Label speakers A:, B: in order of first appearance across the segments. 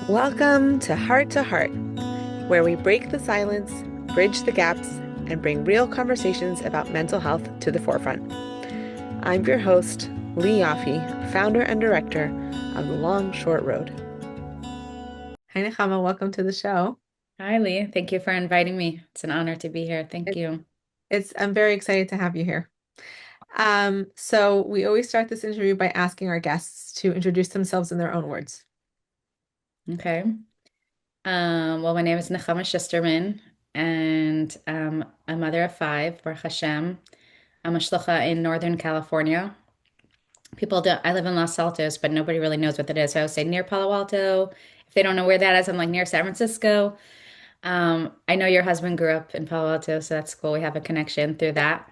A: Welcome to Heart, where we break the silence, bridge the gaps, and bring real conversations about mental health to the forefront. I'm your host, Lee Yaffe, founder and director of The Long Short Road. Hi, Nechama. Welcome to the show.
B: Hi, Lee. Thank you for inviting me. It's an honor to be here. Thank
A: It,
B: you.
A: I'm very excited to have you here. So we always start this interview by asking our guests to introduce themselves in their own words.
B: Okay. Well, my name is Nechama Schusterman, and I'm a mother of five, Baruch Hashem. I'm a shlucha in Northern California. People don't, I live in Los Altos, but nobody really knows what that is. So I would say near Palo Alto. If they don't know where that is, I'm like near San Francisco. I know your husband grew up in Palo Alto, so that's cool. We have a connection through that.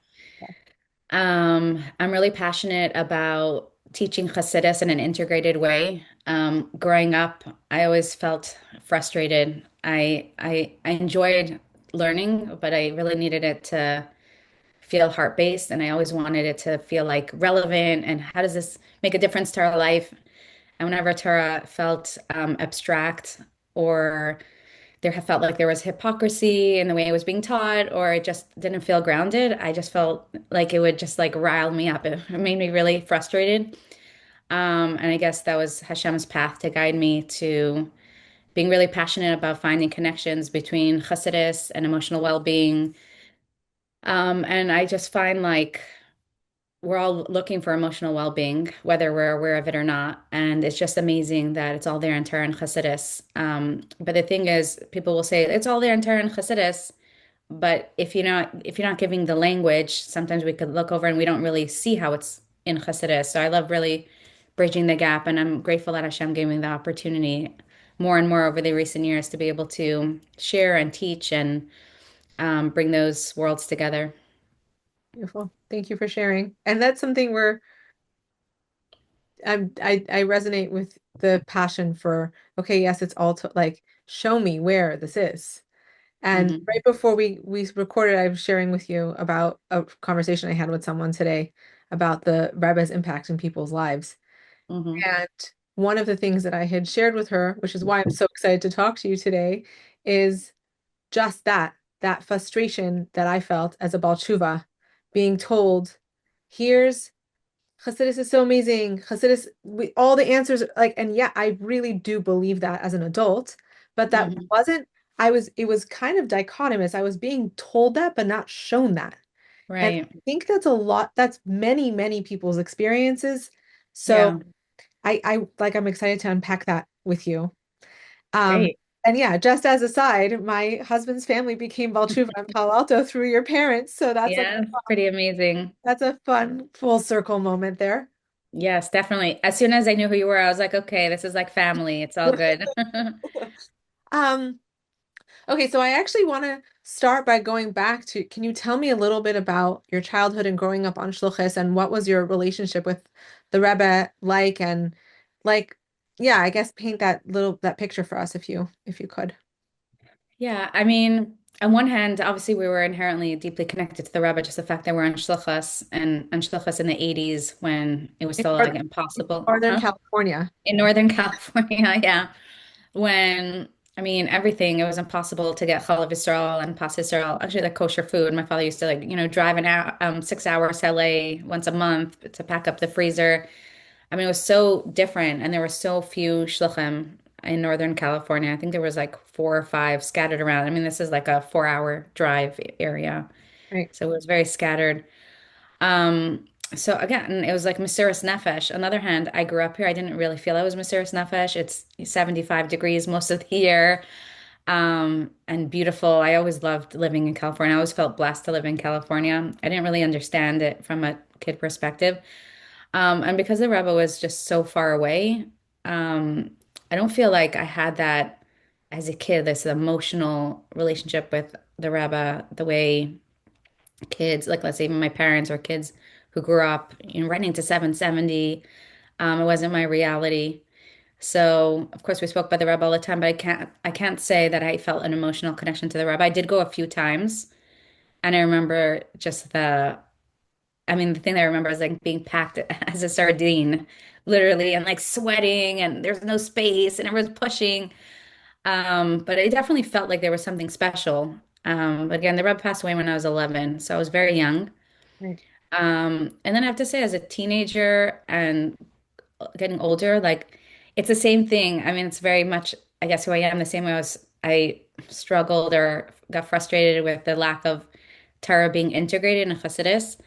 B: I'm really passionate about teaching Chassidus in an integrated way. Growing up, I always felt frustrated. I enjoyed learning, but I really needed it to feel heart-based, and I always wanted it to feel like relevant and how does this make a difference to our life? And whenever Torah felt abstract or there felt like there was hypocrisy in the way it was being taught, or it just didn't feel grounded. I just felt like it would just like rile me up. It made me really frustrated. And I guess that was Hashem's path to guide me to being really passionate about finding connections between chassidus and emotional well-being. And I just find like we're all looking for emotional well-being, whether we're aware of it or not. And it's just amazing that it's all there in Torah and Chassidus. But the thing is, people will say it's all there in Torah and Chassidus. But if you're not giving the language, sometimes we could look over and we don't really see how it's in Chassidus. So I love really bridging the gap, and I'm grateful that Hashem gave me the opportunity more and more over the recent years to be able to share and teach and bring those worlds together.
A: Beautiful. Thank you for sharing. And that's something where I resonate with the passion for, okay, yes, it's all to, like, show me where this is. And
B: Hmm.
A: right before we recorded, I was sharing with you about a conversation I had with someone today about the Rebbe's impact in people's lives.
B: Hmm.
A: And one of the things that I had shared with her, which is why I'm so excited to talk to you today, is just that frustration that I felt as a Baal Tshuva, being told, here's Hasidus is so amazing. Hasidus, all the answers, like, and yeah, I really do believe that as an adult, but that
B: Hmm.
A: wasn't, it was kind of dichotomous. I was being told that, but not shown that. And
B: Right.
A: I think that's a lot, that's many, many people's experiences. So
B: Yeah.
A: I'm excited to unpack that with you. Um,
B: Great.
A: and yeah, just as a side, my husband's family became Balchuva in Palo Alto through your parents. So
B: Yeah, it's pretty amazing.
A: that's a fun full circle moment there.
B: Yes, definitely. As soon as I knew who you were, I was like, okay, this is like family. It's all good.
A: Um, okay, so I actually want to start by going back to, can you tell me a little bit about your childhood and growing up on Shluchis and what was your relationship with the Rebbe like and like, yeah, I guess paint that picture for us if you could.
B: Yeah, I mean, on one hand, obviously we were inherently deeply connected to the Rebbe, just the fact that we're on Shluchas and on Shluchas in the 80s when it was
A: In
B: still like impossible.
A: Northern
B: Huh?
A: California.
B: In Northern California, yeah. When I mean everything, it was impossible to get challah Yisrael and pas Yisrael, actually like kosher food. My father used to like, drive an hour, 6 hours to LA once a month to pack up the freezer. I mean, it was so different, and there were so few shluchim in Northern California. I think there was like four or five scattered around. I mean, this is like a 4 hour drive area,
A: Right.
B: so it was very scattered. Um, so again, it was like Mesiris Nefesh. On the other hand, I grew up here. I didn't really feel I was Mesiris Nefesh. It's 75 degrees most of the year, and beautiful. I always loved living in California. I always felt blessed to live in California. I didn't really understand it from a kid perspective. And because the Rebbe was just so far away, um, I don't feel like I had that as a kid, this emotional relationship with the Rebbe, the way kids, like let's say even my parents or kids who grew up, right into 770, it wasn't my reality. So, of course, we spoke about the Rebbe all the time, but I can't say that I felt an emotional connection to the Rebbe. I did go a few times, and I remember just the I mean, the thing that I remember is like being packed as a sardine, literally, and like sweating, and there's no space, and everyone's pushing. But it definitely felt like there was something special. But again, the Rebbe passed away when I was 11, so I was very young.
A: Right.
B: And then I have to say, as a teenager and getting older, like it's the same thing. I mean, it's very much, I guess, who I am, the same way I struggled or got frustrated with the lack of Torah being integrated in Chassidus.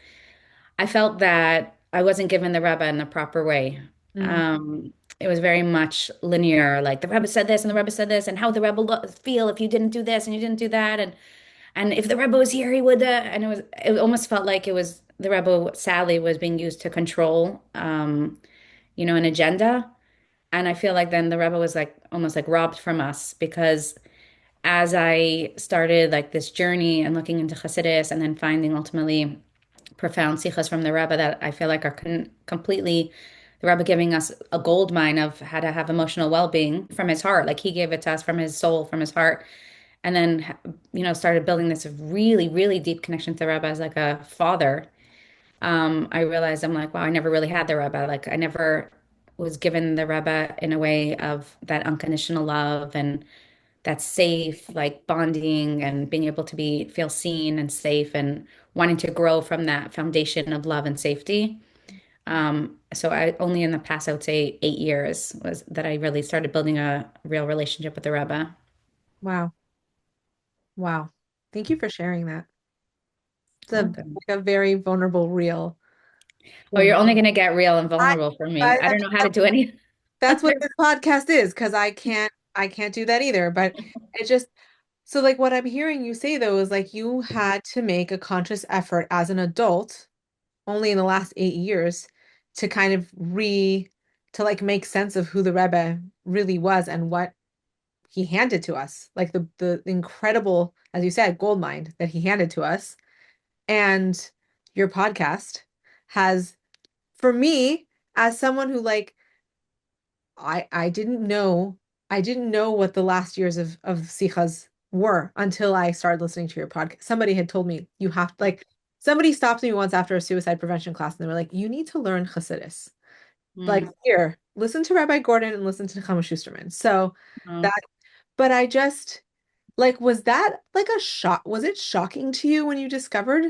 B: I felt that I wasn't given the Rebbe in the proper way.
A: Mm.
B: Um, it was very much linear, like the Rebbe said this and the Rebbe said this, and how would the Rebbe feel if you didn't do this and you didn't do that, and if the Rebbe was here, he would. And it almost felt like it was the Rebbe sadly was being used to control, an agenda. And I feel like then the Rebbe was like almost like robbed from us because as I started like this journey and looking into Hasidus and then finding ultimately profound sikhs from the Rebbe that I feel like are completely the Rebbe giving us a gold mine of how to have emotional well-being from his heart. Like he gave it to us from his soul, from his heart. And then, started building this really, really deep connection to the Rebbe as like a father. I realized I'm like, wow, I never really had the Rebbe. Like I never was given the Rebbe in a way of that unconditional love and that safe, like bonding and being able to feel seen and safe and wanting to grow from that foundation of love and safety. So I only in the past, I would say 8 years was that I really started building a real relationship with the Rebbe.
A: Wow. Wow. Thank you for sharing that. It's
B: Welcome.
A: like a very vulnerable, real
B: Oh, you're
A: thing.
B: only going to get real and
A: I,
B: vulnerable for me.
A: I
B: I don't know how to do any
A: that's what
B: other.
A: this podcast is because I can't do that either. But it just so like what I'm hearing you say though is like you had to make a conscious effort as an adult only in the last 8 years to kind of to like make sense of who the Rebbe really was and what he handed to us. Like the incredible, as you said, gold mine that he handed to us. And your podcast has, for me, as someone who like I didn't know what the last years of Sikhas were until I started listening to your podcast. Somebody had told me you have like somebody stopped me once after a suicide prevention class and they were like, you need to learn Chassidus. Like
B: Mm.
A: here, listen to Rabbi Gordon and listen to Nechama Schusterman. So
B: Oh.
A: that, but I just like, was that like a shock? Was it shocking to you when you discovered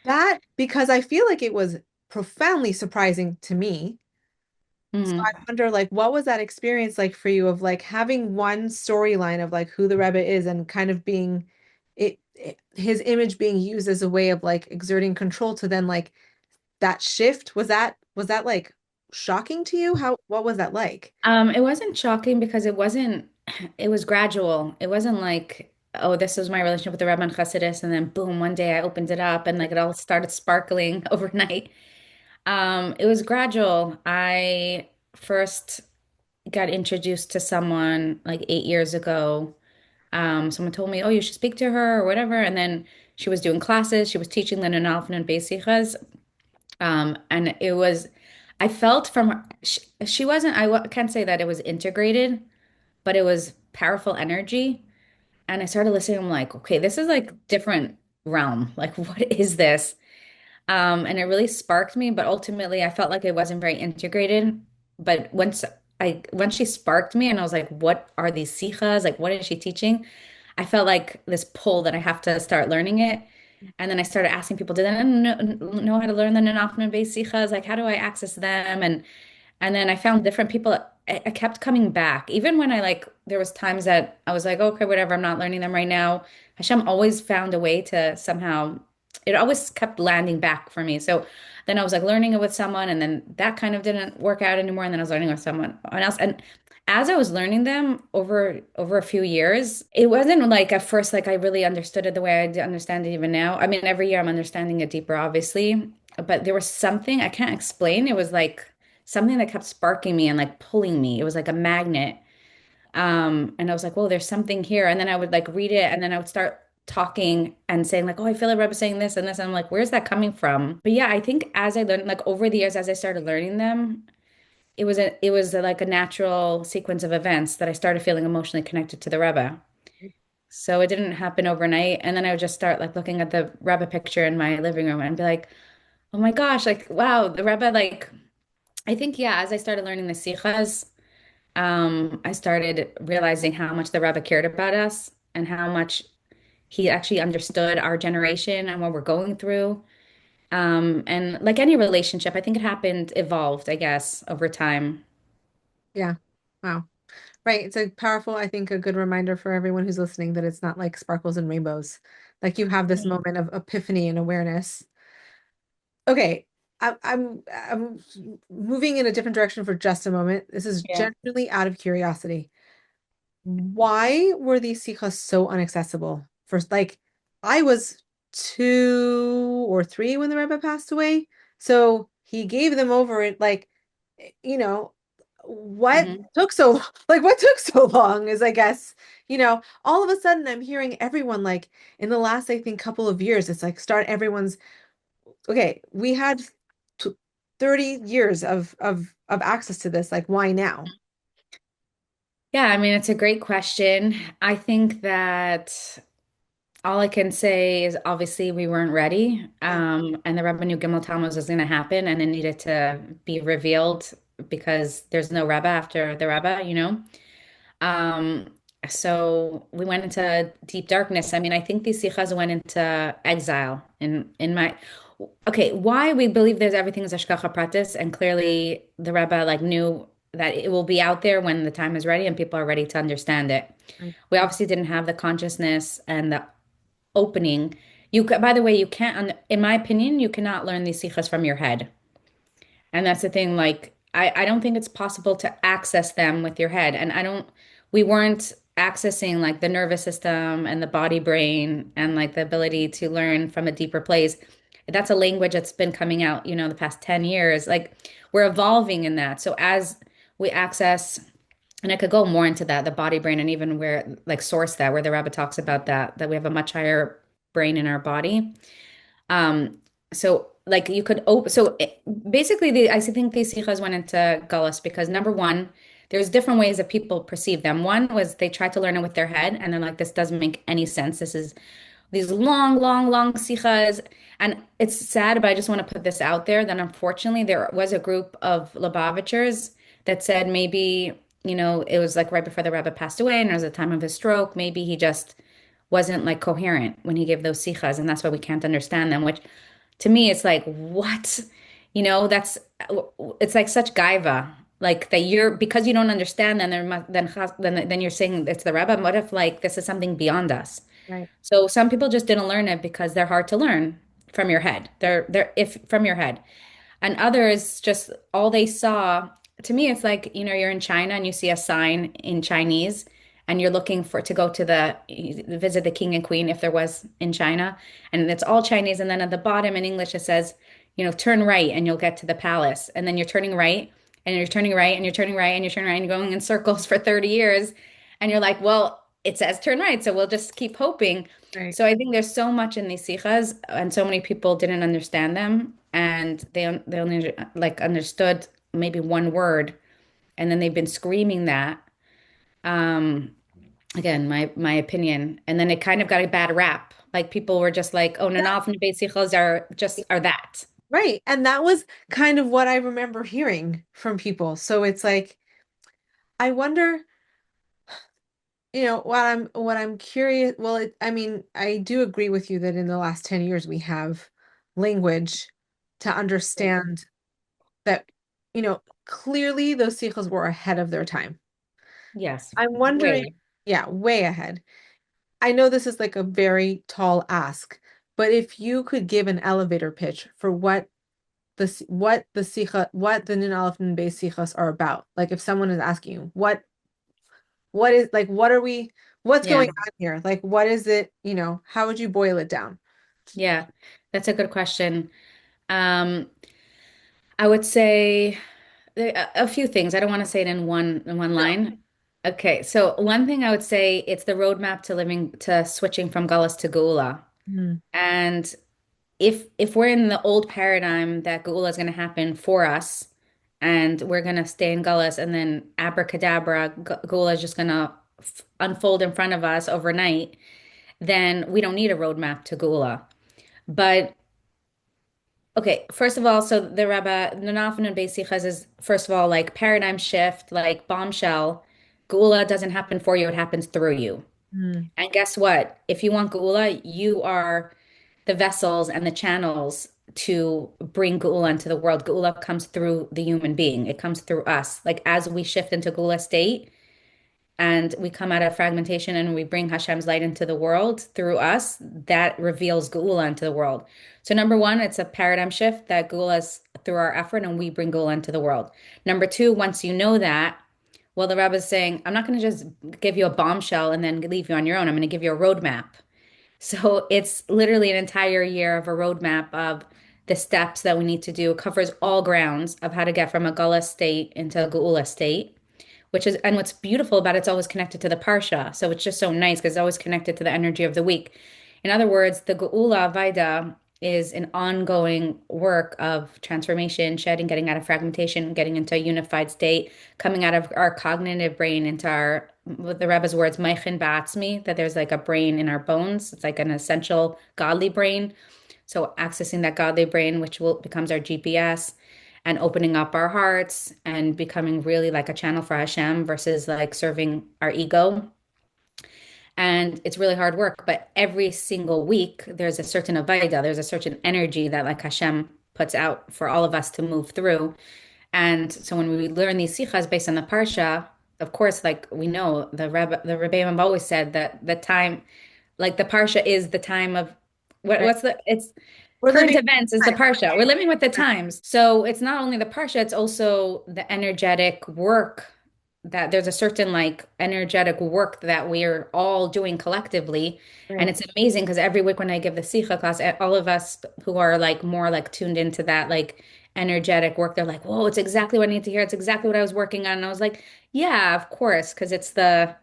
A: that? Because I feel like it was profoundly surprising to me. So I
B: Mhm.
A: wonder, like, what was that experience like for you of like having one storyline of like who the Rebbe is and kind of being his image being used as a way of like exerting control to then like that shift? Was that like shocking to you? What was that like?
B: It wasn't shocking because it was gradual. It wasn't like, oh, this was my relationship with the Rebbe and Chassidus, and then boom, one day I opened it up and like it all started sparkling overnight. It was gradual. I first got introduced to someone like 8 years ago. Someone told me, oh, you should speak to her or whatever. And then she was doing classes. She was teaching the Nunalfin and Beisichas. And it was, I felt from her, she wasn't, can't say that it was integrated, but it was powerful energy. And I started listening. I'm like, okay, this is like different realm. Like, what is this? And it really sparked me, but ultimately I felt like it wasn't very integrated. But once she sparked me and I was like, what are these sikhas? Like, what is she teaching? I felt like this pull that I have to start learning it. And then I started asking people, did anyone know how to learn the Nunafman based sikhas? Like, how do I access them? And then I found different people. I kept coming back. Even when I like, there was times that I was like, okay, whatever, I'm not learning them right now. Hashem always found a way to somehow, it always kept landing back for me. So then I was like learning it with someone, and then that kind of didn't work out anymore. And then I was learning with someone else. And as I was learning them over a few years, it wasn't like at first like I really understood it the way I understand it even now. I mean, every year I'm understanding it deeper, obviously, but there was something I can't explain. It was like something that kept sparking me and like pulling me. It was like a magnet. And I was like, "Whoa, there's something here." And then I would like read it, and then I would start talking and saying like, "Oh, I feel like Rebbe saying this and this." And I'm like, "Where's that coming from?" But yeah, I think as I learned, like over the years, as I started learning them, like a natural sequence of events that I started feeling emotionally connected to the Rebbe. So it didn't happen overnight. And then I would just start like looking at the Rebbe picture in my living room and be like, Oh my gosh, like wow, the Rebbe, like I think yeah, as I started learning the sikhas, I started realizing how much the Rebbe cared about us and how much he actually understood our generation and what we're going through. And like any relationship, I think it happened, evolved, I guess, over time.
A: Yeah. Wow. Right. It's a powerful, I think, a good reminder for everyone who's listening that it's not like sparkles and rainbows. Like you have this moment of epiphany and awareness. Okay. I'm moving in a different direction for just a moment. This is
B: Yeah.
A: genuinely out of curiosity. Why were these sikhs so inaccessible? First, like I was 2 or 3 when the Rebbe passed away, so he gave them over. It like, you know, what
B: Hmm.
A: took so like what took so long is, I guess, all of a sudden I'm hearing everyone like in the last, I think, couple of years, it's like start everyone's okay. We had t 30 years of access to this. Like, why now?
B: Yeah, I mean, it's a great question. I think that all I can say is obviously we weren't ready.
A: Yeah,
B: And the Rebbe knew Gimel Tammuz was going to happen and it needed to be revealed because there's no Rebbe after the Rebbe, you know? Um, so we went into deep darkness. I mean, I think these sikhs went into exile in my okay, why we believe there's everything is Ashkacha Pratis, and clearly the Rebbe like knew that it will be out there when the time is ready and people are ready to understand it.
A: right,
B: We obviously didn't have the consciousness and the opening. By the way, you can't, in my opinion, you cannot learn these sikhs from your head. And that's the thing, like, I don't think it's possible to access them with your head. And we weren't accessing like the nervous system and the body brain and like the ability to learn from a deeper place. That's a language that's been coming out, the past 10 years. Like, we're evolving in that. So as we access, and I could go more into that, the body brain, and even where, like, source that, where the rabbit talks about that we have a much higher brain in our body. So like you could open, basically I think these sikhs went into Gullus because number one, there's different ways that people perceive them. One was they tried to learn it with their head and they're like, this doesn't make any sense. This is these long, long, long sikhs. And it's sad, but I just want to put this out there that unfortunately there was a group of Lubavitchers that said maybe, it was like right before the Rebbe passed away and it was the time of his stroke. Maybe he just wasn't like coherent when he gave those sikhs, and that's why we can't understand them, which to me it's like, what? That's it's like such gaiva. Like that you're because you don't understand them, then you're saying it's the Rebbe. What if like this is something beyond us?
A: right,
B: So some people just didn't learn it because they're hard to learn from your head. They're if from your head. And others just all they saw, to me, it's like, you're in China and you see a sign in Chinese and you're looking for to go to visit the king and queen if there was in China. And it's all Chinese. And then at the bottom in English, it says, turn right and you'll get to the palace. And then you're turning right and you're turning right and you're turning right and you're turning right and you're going in circles for 30 years. And you're like, well, it says turn right. So we'll just keep hoping.
A: right,
B: So I think there's so much in these sikhs, and so many people didn't understand them, and they only like understood maybe one word, and then they've been screaming that. Um, Again, my opinion, and then it kind of got a bad rap. Like people were just like, "Oh,
A: yeah,
B: Nanaf and Beit sikhs are that."
A: right. And that was kind of what I remember hearing from people. So it's like, I wonder, what I'm curious. Well, I mean, I do agree with you that in the last 10 years we have language to understand that, clearly those sikhs were ahead of their time.
B: Yes,
A: I'm wondering,
B: way.
A: yeah, way ahead. I know this is like a very tall ask, but if you could give an elevator pitch for what the Nun Aleph Nun Beis sikhos are about, like if someone is asking you, what is like, what's
B: Yeah,
A: going on here? Like, what is it, how would you boil it down?
B: yeah, that's a good question. Um, I would say a few things. I don't want to say it in one
A: No.
B: line. Okay, so one thing I would say it's the roadmap to switching from Gullus to Geulah.
A: Mm,
B: And if we're in the old paradigm that Geulah is going to happen for us, and we're going to stay in Gullus, and then abracadabra, Geulah is just going to unfold in front of us overnight, then we don't need a roadmap to Geulah. But Okay, first of all, so the Rebbe, Nanafan and Beis Sichas is first of all like paradigm shift, like bombshell. Geulah doesn't happen for you, it happens through you.
A: Mm,
B: And guess what? If you want Geulah, you are the vessels and the channels to bring Geulah into the world. Geulah comes through the human being. It comes through us. Like as we shift into Geulah state, and we come out of fragmentation and we bring Hashem's light into the world through us, that reveals Geulah into the world. So number one, it's a paradigm shift that Geulah is through our effort and we bring Geulah into the world. Number two, once you know that, well, the Rebbe is saying, I'm not going to just give you a bombshell and then leave you on your own. I'm going to give you a roadmap. So it's literally an entire year of a roadmap of the steps that we need to do. It covers all grounds of how to get from a Gullah state into a Geula state, which is, and what's beautiful about it's always connected to the Parsha. So it's just so nice because it's always connected to the energy of the week. In other words, the Geula Vaida is an ongoing work of transformation, shedding, getting out of fragmentation, getting into a unified state, coming out of our cognitive brain into our, with the Rebbe's words, Meichin Ba'atzmi, that there's like a brain in our bones. It's like an essential godly brain. So accessing that godly brain, which will becomes our GPS, and opening up our hearts and becoming really like a channel for Hashem versus like serving our ego. And it's really hard work, but every single week there's a certain avodah, there's a certain energy that like Hashem puts out for all of us to move through. And so when we learn these sichas based on the parsha, of course, like we know the Rebbe have always said that the time, like the parsha is the time of
A: right.
B: what's the it's
A: We're
B: current
A: living
B: events is the
A: time.
B: parsha. We're living with the times. So it's not only the parsha, it's also the energetic work that there's a certain like energetic work that we're all doing collectively. And
A: Right.
B: it's amazing because every week when I give the Sikha class, all of us who are like more like tuned into that like energetic work, they're like, whoa, it's exactly what I need to hear. It's exactly what I was working on. And I was like, yeah, of course, because it's the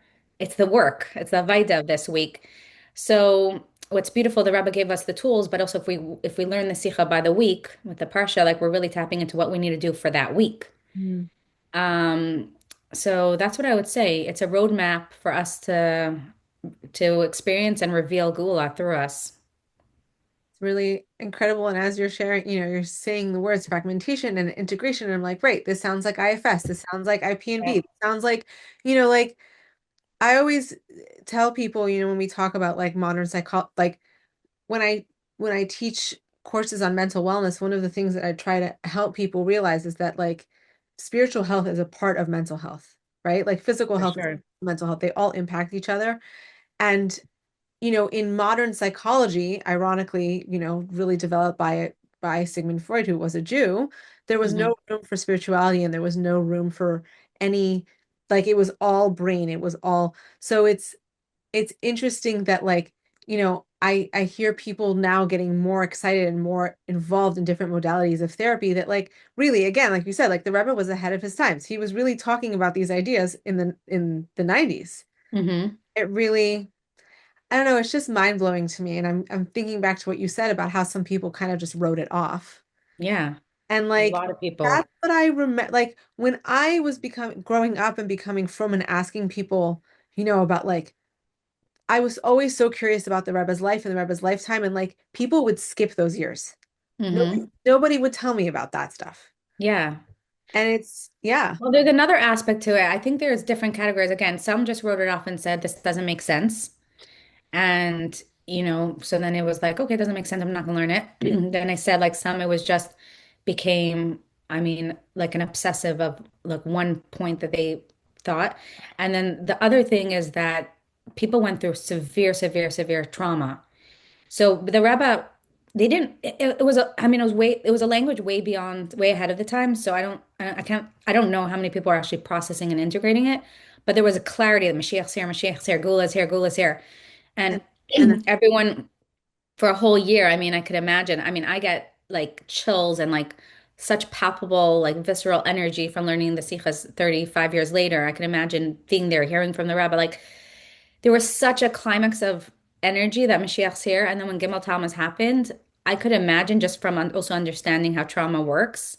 B: work. It's the Vaida of this week. So what's beautiful, the Rebbe gave us the tools, but also if we learn the Sikha by the week with the Parsha, like we're really tapping into what we need to do for that week.
A: Mm.
B: Um, so that's what I would say. It's a roadmap for us to experience and reveal Geulah through us.
A: It's really incredible. And as you're sharing, you're saying the words fragmentation and integration, and I'm like, right, this sounds like IFS. This sounds like IPNB.
B: Yeah.
A: This sounds like, like I always tell people, when we talk about like modern psycho, like when I when I teach courses on mental wellness, one of the things that I try to help people realize is that like spiritual health is a part of mental health, right? Like physical
B: For
A: health is
B: sure.
A: mental health. They all impact each other. And in modern psychology, ironically, really developed by Sigmund Freud, who was a Jew, there was
B: Hmm.
A: no room for spirituality and there was no room for any, like it was all brain. It was all, so it's interesting that like, I hear people now getting more excited and more involved in different modalities of therapy that like really, again, like you said, like the Rebbe was ahead of his times. He was really talking about these ideas in the 90s.
B: Hmm.
A: It really, I don't know, it's just mind blowing to me. And I'm thinking back to what you said about how some people kind of just wrote it off.
B: Yeah.
A: And
B: A
A: like
B: lot of
A: that's
B: people.
A: what I remember like when I was becoming growing up and becoming from and asking people, about like I was always so curious about the Rebbe's life and the Rebbe's lifetime, and like people would skip those years.
B: Hmm.
A: Nobody would tell me about that stuff.
B: Yeah.
A: And it's yeah.
B: Well, there's another aspect to it. I think there's different categories. Again, some just wrote it off and said this doesn't make sense. And, so then it was like, okay, it doesn't make sense. I'm not gonna learn it. Then I said like some it was just became, I mean, like an obsessive of like one point that they thought. And then the other thing is that people went through severe, severe, severe trauma. So the Rebbe, they didn't, it was I mean, it was a language way beyond, way ahead of the time. So I don't know how many people are actually processing and integrating it, but there was a clarity that Mashiach's here, Geulah is here, Geulah is here.
A: And
B: And
A: and
B: everyone for a whole year, I mean, I could imagine. I mean, I get like chills and like such palpable, like visceral energy from learning the Sikhs 35 years later. I can imagine being there, hearing from the rabbi. Like there was such a climax of energy that Mashiach's here. And then when Gimel Tammuz happened, I could imagine just from also understanding how trauma works.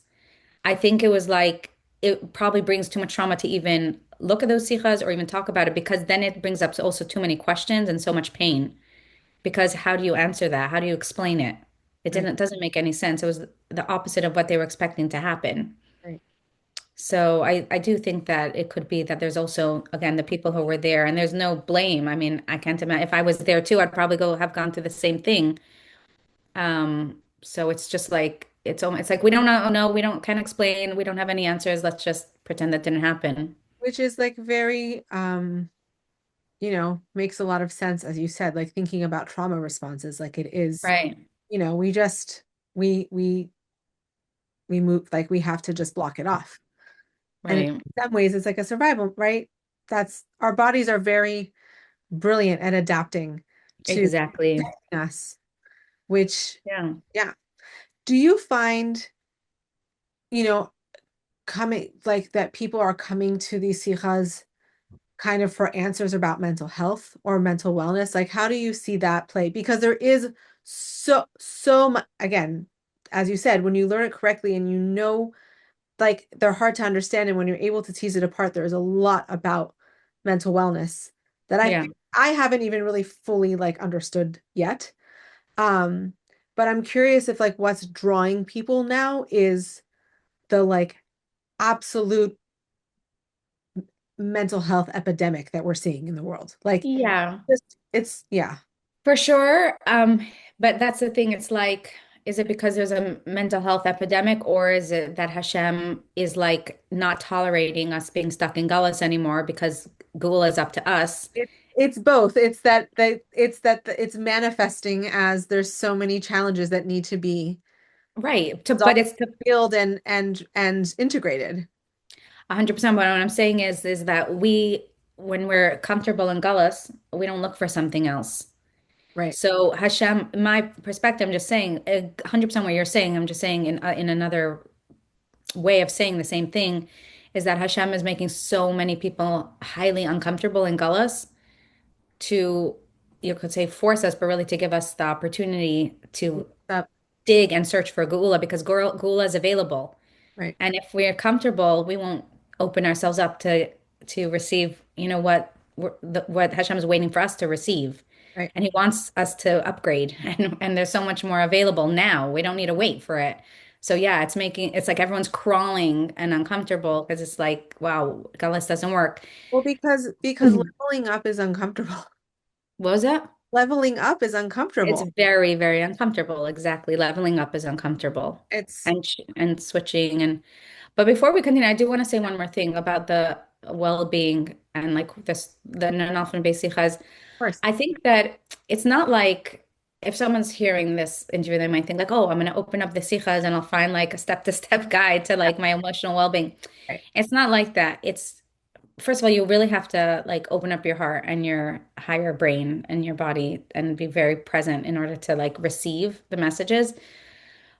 B: I think it was like it probably brings too much trauma to even look at those sikhas or even talk about it because then it brings up also too many questions and so much pain. Because how do you answer that? How do you explain it?
A: Right.
B: It doesn't make any sense. It was the opposite of what they were expecting to happen.
A: Right.
B: So I do think that it could be that there's also, again, the people who were there, and there's no blame. I mean, I can't imagine if I was there too, I'd probably go have gone through the same thing. So it's just like it's like we don't know, no, we don't can't explain, we don't have any answers. Let's just pretend that didn't happen.
A: Which is like very makes a lot of sense, as you said, like thinking about trauma responses, like it is,
B: Right,
A: we just we move, like we have to just block it off. And in
B: right.
A: some ways it's like a survival, right? That's our bodies are very brilliant at adapting to
B: Exactly.
A: us, which,
B: Yeah.
A: yeah. Do you find, you know, coming like that people are coming to these sikhas kind of for answers about mental health or mental wellness? Like, how do you see that play? Because there is so much, again, as you said, when you learn it correctly and like they're hard to understand, and when you're able to tease it apart, there's a lot about mental wellness that
B: Yeah.
A: I haven't even really fully like understood yet. Um, but I'm curious if like what's drawing people now is the like absolute mental health epidemic that we're seeing in the world. Like
B: Yeah.
A: just it's yeah,
B: For sure. But that's the thing. It's like, is it because there's a mental health epidemic, or is it that Hashem is like not tolerating us being stuck in Gullus anymore because Geulah is up to us?
A: it's both. It's manifesting as there's so many challenges that need to be
B: Right. But
A: resolved,
B: it's to
A: healed, and integrated.
B: 100%. What I'm saying is that when we're comfortable in Gullus, we don't look for something else.
A: Right.
B: So Hashem, my perspective, I'm just saying 100% what you're saying. I'm just saying in another way of saying the same thing is that Hashem is making so many people highly uncomfortable in Gullus to, you could say, force us, but really to give us the opportunity to
A: That
B: dig and search for Geulah because Geulah is available.
A: right.
B: And if we're comfortable, we won't open ourselves up to receive, what Hashem is waiting for us to receive.
A: Right.
B: And he wants us to upgrade. And there's so much more available now. We don't need to wait for it. So yeah, it's like everyone's crawling and uncomfortable because it's like, wow, Gullus doesn't work.
A: Well, because
B: What
A: leveling up is uncomfortable.
B: was that?
A: Leveling up is
B: It's
A: uncomfortable.
B: very, very uncomfortable. Exactly. Leveling up is uncomfortable.
A: It's
B: And switching but before we continue, I do want to say one more thing about the well-being and like the non-alpha basic.
A: of course.
B: I think that it's not like if someone's hearing this interview, they might think like, oh, I'm going to open up the sikhas and I'll find like a step-to-step guide to like my emotional well-being.
A: Right.
B: It's not like that. It's first of all, you really have to like open up your heart and your higher brain and your body and be very present in order to like receive the messages.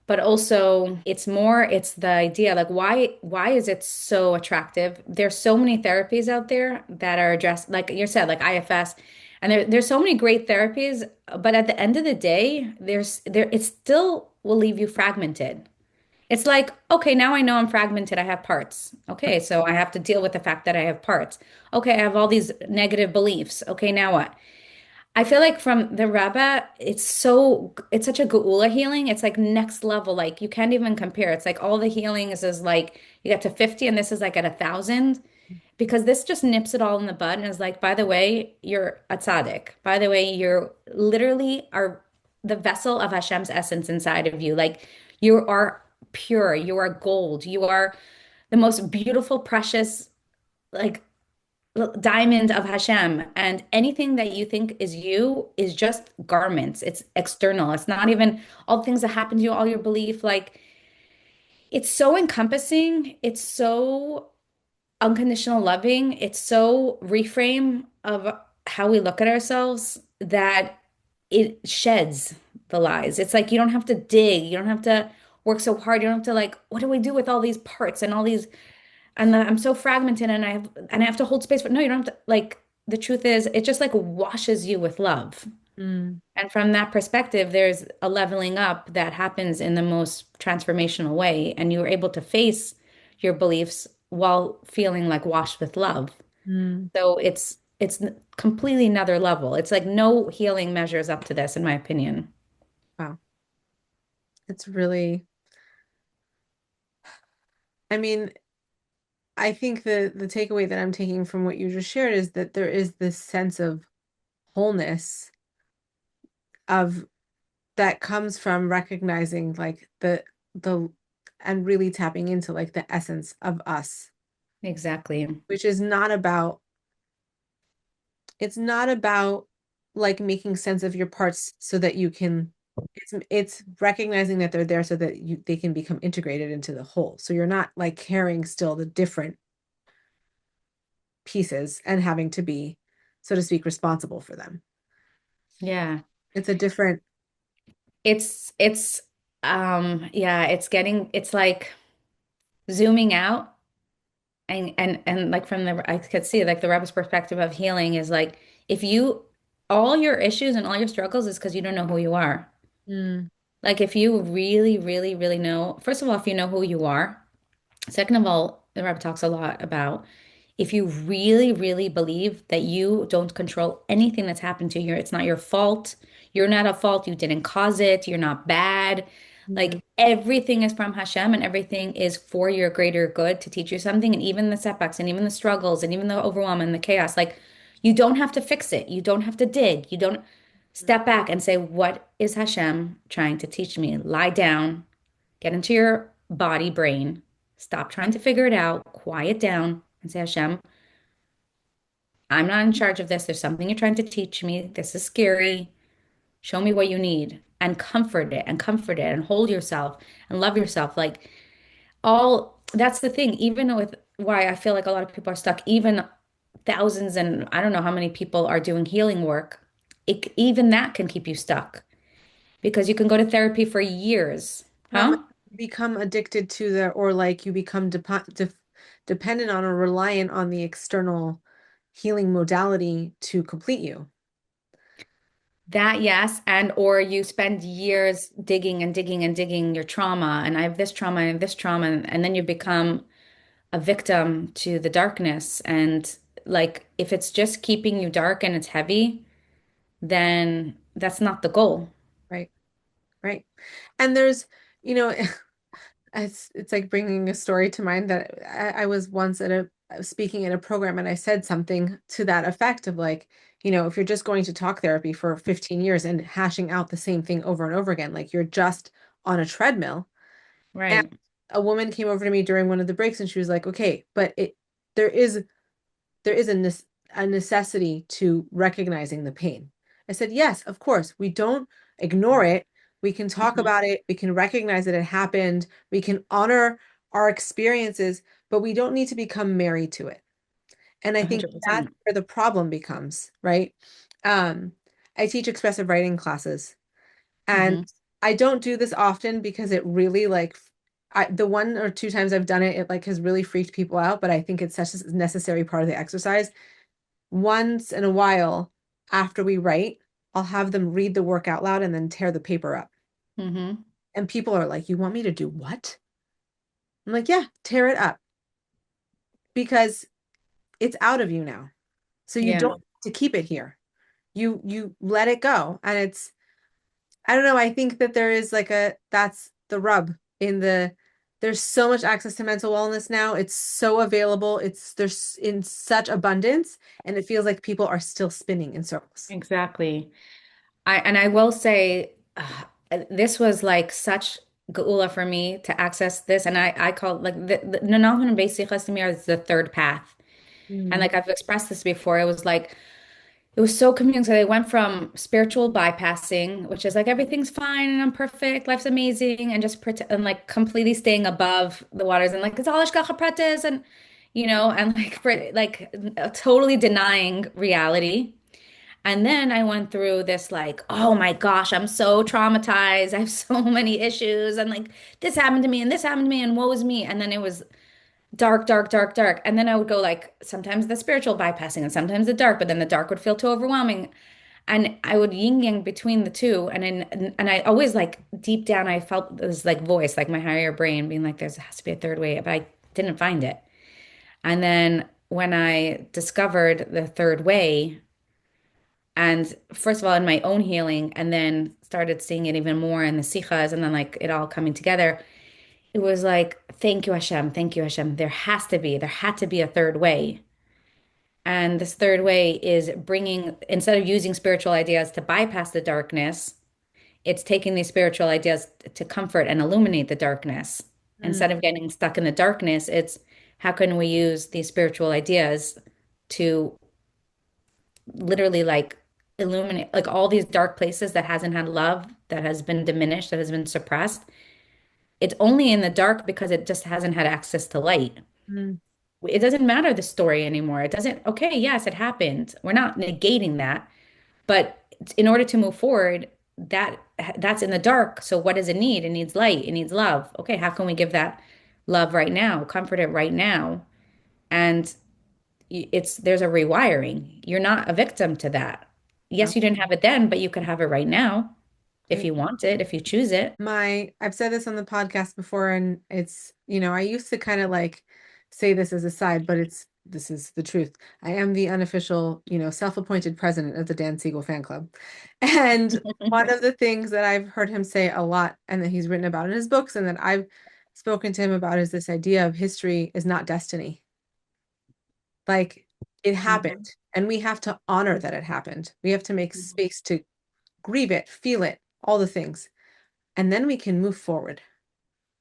B: But also it's the idea like why is it so attractive? There's so many therapies out there that are addressed, like you said, like IFS, and there's so many great therapies, but at the end of the day, it still will leave you fragmented. It's like, okay, now I know I'm fragmented. I have parts. Okay, so I have to deal with the fact that I have parts. Okay, I have all these negative beliefs. Okay, now what? I feel like from the Rebbe, it's such a Geulah healing. It's like next level. Like you can't even compare. It's like all the healings is like you get to 50 and this is like at 1,000 because this just nips it all in the bud and is like, by the way, you're a tzaddik. By the way, you're literally are the vessel of Hashem's essence inside of you. Like you are pure. You are gold. You are the most beautiful, precious, like diamond of Hashem, and anything that you think is you is just garments. It's external. It's not even all the things that happen to you, all your belief. Like it's so encompassing. It's so unconditional loving. It's so reframe of how we look at ourselves that it sheds the lies. It's like you don't have to dig. You don't have to work so hard. You don't have to like, what do we do with all these parts and all these I'm so fragmented and I have to hold space for no, you don't have to like the truth is it just like washes you with love.
A: Mm,
B: And from that perspective, there's a leveling up that happens in the most transformational way, and you're able to face your beliefs while feeling like washed with love.
A: mm,
B: So it's completely another level. It's like no healing measures up to this, in my opinion.
A: wow. It's really, I mean, I think the takeaway that I'm taking from what you just shared is that there is this sense of wholeness of that comes from recognizing like the and really tapping into like the essence of us,
B: Exactly.
A: which is not about it's not about like making sense of your parts so that you can it's recognizing that they're there so that they can become integrated into the whole. So you're not like carrying still the different pieces and having to be, so to speak, responsible for them.
B: Yeah.
A: It's a different,
B: It's yeah, it's like zooming out and like from the I could see like the Rebbe's perspective of healing is like if you all your issues and all your struggles is because you don't know who you are.
A: mm,
B: Like if you really, really, really know, first of all, if you know who you are, second of all, the Rebbe talks a lot about if you really, really believe that you don't control anything that's happened to you, it's not your fault. You're not at fault. You didn't cause it. You're not bad.
A: mm,
B: Like everything is from Hashem and everything is for your greater good to teach you something. And even the setbacks and even the struggles and even the overwhelm and the chaos, like you don't have to fix it. You don't have to dig. You don't step back and say, what is Hashem trying to teach me? Lie down, get into your body, brain, stop trying to figure it out, quiet down, and say, Hashem, I'm not in charge of this. There's something you're trying to teach me. This is scary. Show me what you need and comfort it and hold yourself and love yourself. Like, all that's the thing, even with why I feel like a lot of people are stuck, even thousands and I don't know how many people are doing healing work. Even that can keep you stuck because you can go to therapy for years.
A: not like
B: Huh?
A: you become addicted to the or like you become dependent on or reliant on the external healing modality to complete you.
B: That, yes, and or you spend years digging and digging and digging your trauma, and I have this trauma and this trauma, and then you become a victim to the darkness. And like, if it's just keeping you dark and it's heavy, then that's not the goal.
A: Right, right. And there's, you know, it's like bringing a story to mind that I was once at a speaking in a program and I said something to that effect of like, if you're just going to talk therapy for 15 years and hashing out the same thing over and over again, like you're just on a treadmill. And
B: Right.
A: a woman came over to me during one of the breaks and she was like, okay, but there is there is a necessity to recognizing the pain. I said, yes, of course. We don't ignore it. We can talk
B: Mhm.
A: about it. We can recognize that it happened. We can honor our experiences, but we don't need to become married to it. And I think that's
B: 100%.
A: where the problem becomes, right? Um, I teach expressive writing classes, and
B: Hmm.
A: I don't do this often because it really like the one or two times I've done it, it like has really freaked people out, but I think it's such a necessary part of the exercise. Once in a while, after we write, I'll have them read the work out loud and then tear the paper up.
B: Hmm.
A: And people are like, "You want me to do what?" I'm like, "Yeah, tear it up because it's out of you now. So you don't
B: Yeah,
A: have to keep it here. You let it go." And it's I don't know, I think that there is like that's the rub in there's so much access to mental wellness now. It's so available. There's in such abundance and it feels like people are still spinning in circles.
B: exactly. I will say this was like such Geulah for me to access this, and I call like the Nechama Schusterman is the third path. And
A: Mm,
B: like I've expressed this before, it was like it was so communicative. I went from spiritual bypassing, which is like everything's fine and I'm perfect, life's amazing, and just pretend and like completely staying above the waters and like it's all ishkacha pratis and and like totally denying reality. And then I went through this like, oh my gosh, I'm so traumatized. I have so many issues and like this happened to me and this happened to me and woe is me. And then it was dark, dark, dark, dark. And then I would go like sometimes the spiritual bypassing and sometimes the dark, but then the dark would feel too overwhelming. And I would yin yang between the two. And I always like deep down I felt this like voice, like my higher brain being like, there has to be a third way, but I didn't find it. And then when I discovered the third way, And first of all, in my own healing, and then started seeing it even more in the sikhas, and then like it all coming together. It was like, thank you, Hashem, thank you, Hashem. There had to be a third way. And this third way is bringing, instead of using spiritual ideas to bypass the darkness, it's taking these spiritual ideas to comfort and illuminate the darkness.
A: Mm,
B: Instead of getting stuck in the darkness, it's how can we use these spiritual ideas to literally like illuminate like all these dark places that hasn't had love, that has been diminished, that has been suppressed. It's only in the dark because it just hasn't had access to light.
A: mm,
B: It doesn't matter the story anymore. It doesn't, okay, yes, it happened. We're not negating that. But in order to move forward, that's in the dark. So what does it need? It needs light. It needs love. Okay, how can we give that love right now? Comfort it right now. And it's there's a rewiring. You're not a victim to that.
A: no.
B: Yes, you didn't have it then, but you could have it right now if you want it, if you choose it.
A: I've said this on the podcast before, and it's, I used to kind of like say this as a side, but this is the truth. I am the unofficial, self-appointed president of the Dan Siegel fan club. And one of the things that I've heard him say a lot and that he's written about in his books and that I've spoken to him about is this idea of history is not destiny. Like it happened,
B: Mhm.
A: and we have to honor that it happened. We have to make space to grieve it, feel it, all the things, and then we can move forward.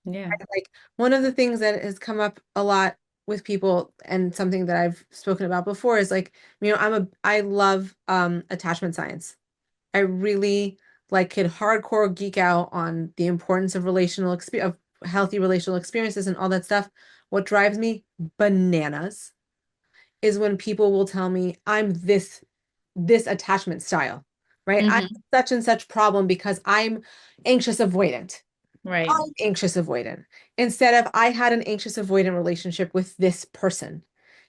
B: Yeah.
A: Like one of the things that has come up a lot with people and something that I've spoken about before is like, I love attachment science. I really like could hardcore geek out on the importance of of healthy relational experiences and all that stuff. What drives me bananas is when people will tell me I'm this attachment style, right? I'm
B: Hmm.
A: such and such problem because I'm anxious avoidant.
B: Right.
A: I'm anxious avoidant instead of I had an anxious avoidant relationship with this person.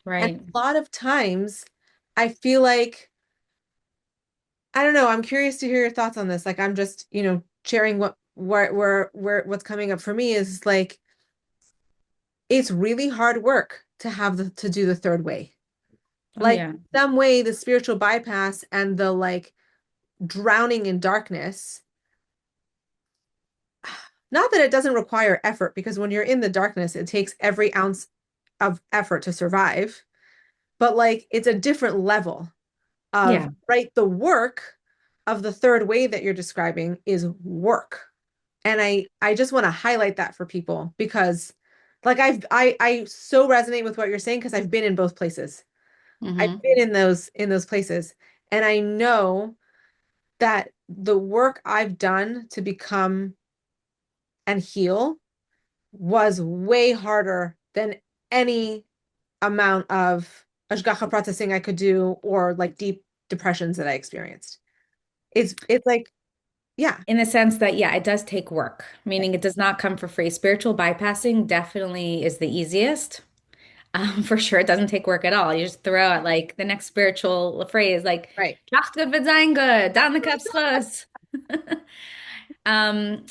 A: And
B: Right.
A: a lot of times I feel like, I don't know, I'm curious to hear your thoughts on this. Like I'm just, sharing what's coming up for me is like it's really hard work to to do the third way.
B: Oh
A: Like
B: yeah.
A: some way the spiritual bypass and the like drowning in darkness, not that it doesn't require effort, because when you're in the darkness, it takes every ounce of effort to survive, but like it's a different level of,
B: Yeah.
A: right? The work of the third way that you're describing is work. And I just want to highlight that for people because like I so resonate with what you're saying because I've been in both places. I've
B: Hmm.
A: been in those places. And I know that the work I've done to become and heal was way harder than any amount of ashgacha processing I could do or like deep depressions that I experienced. It's like, yeah,
B: In the sense that, yeah, it does take work, meaning it does not come for free. Spiritual bypassing definitely is the easiest. For sure, it doesn't take work at all. You just throw out like the next spiritual phrase, like
A: right.
B: "Tracht gut wird sein gut, dann gibt's Schluss." Um,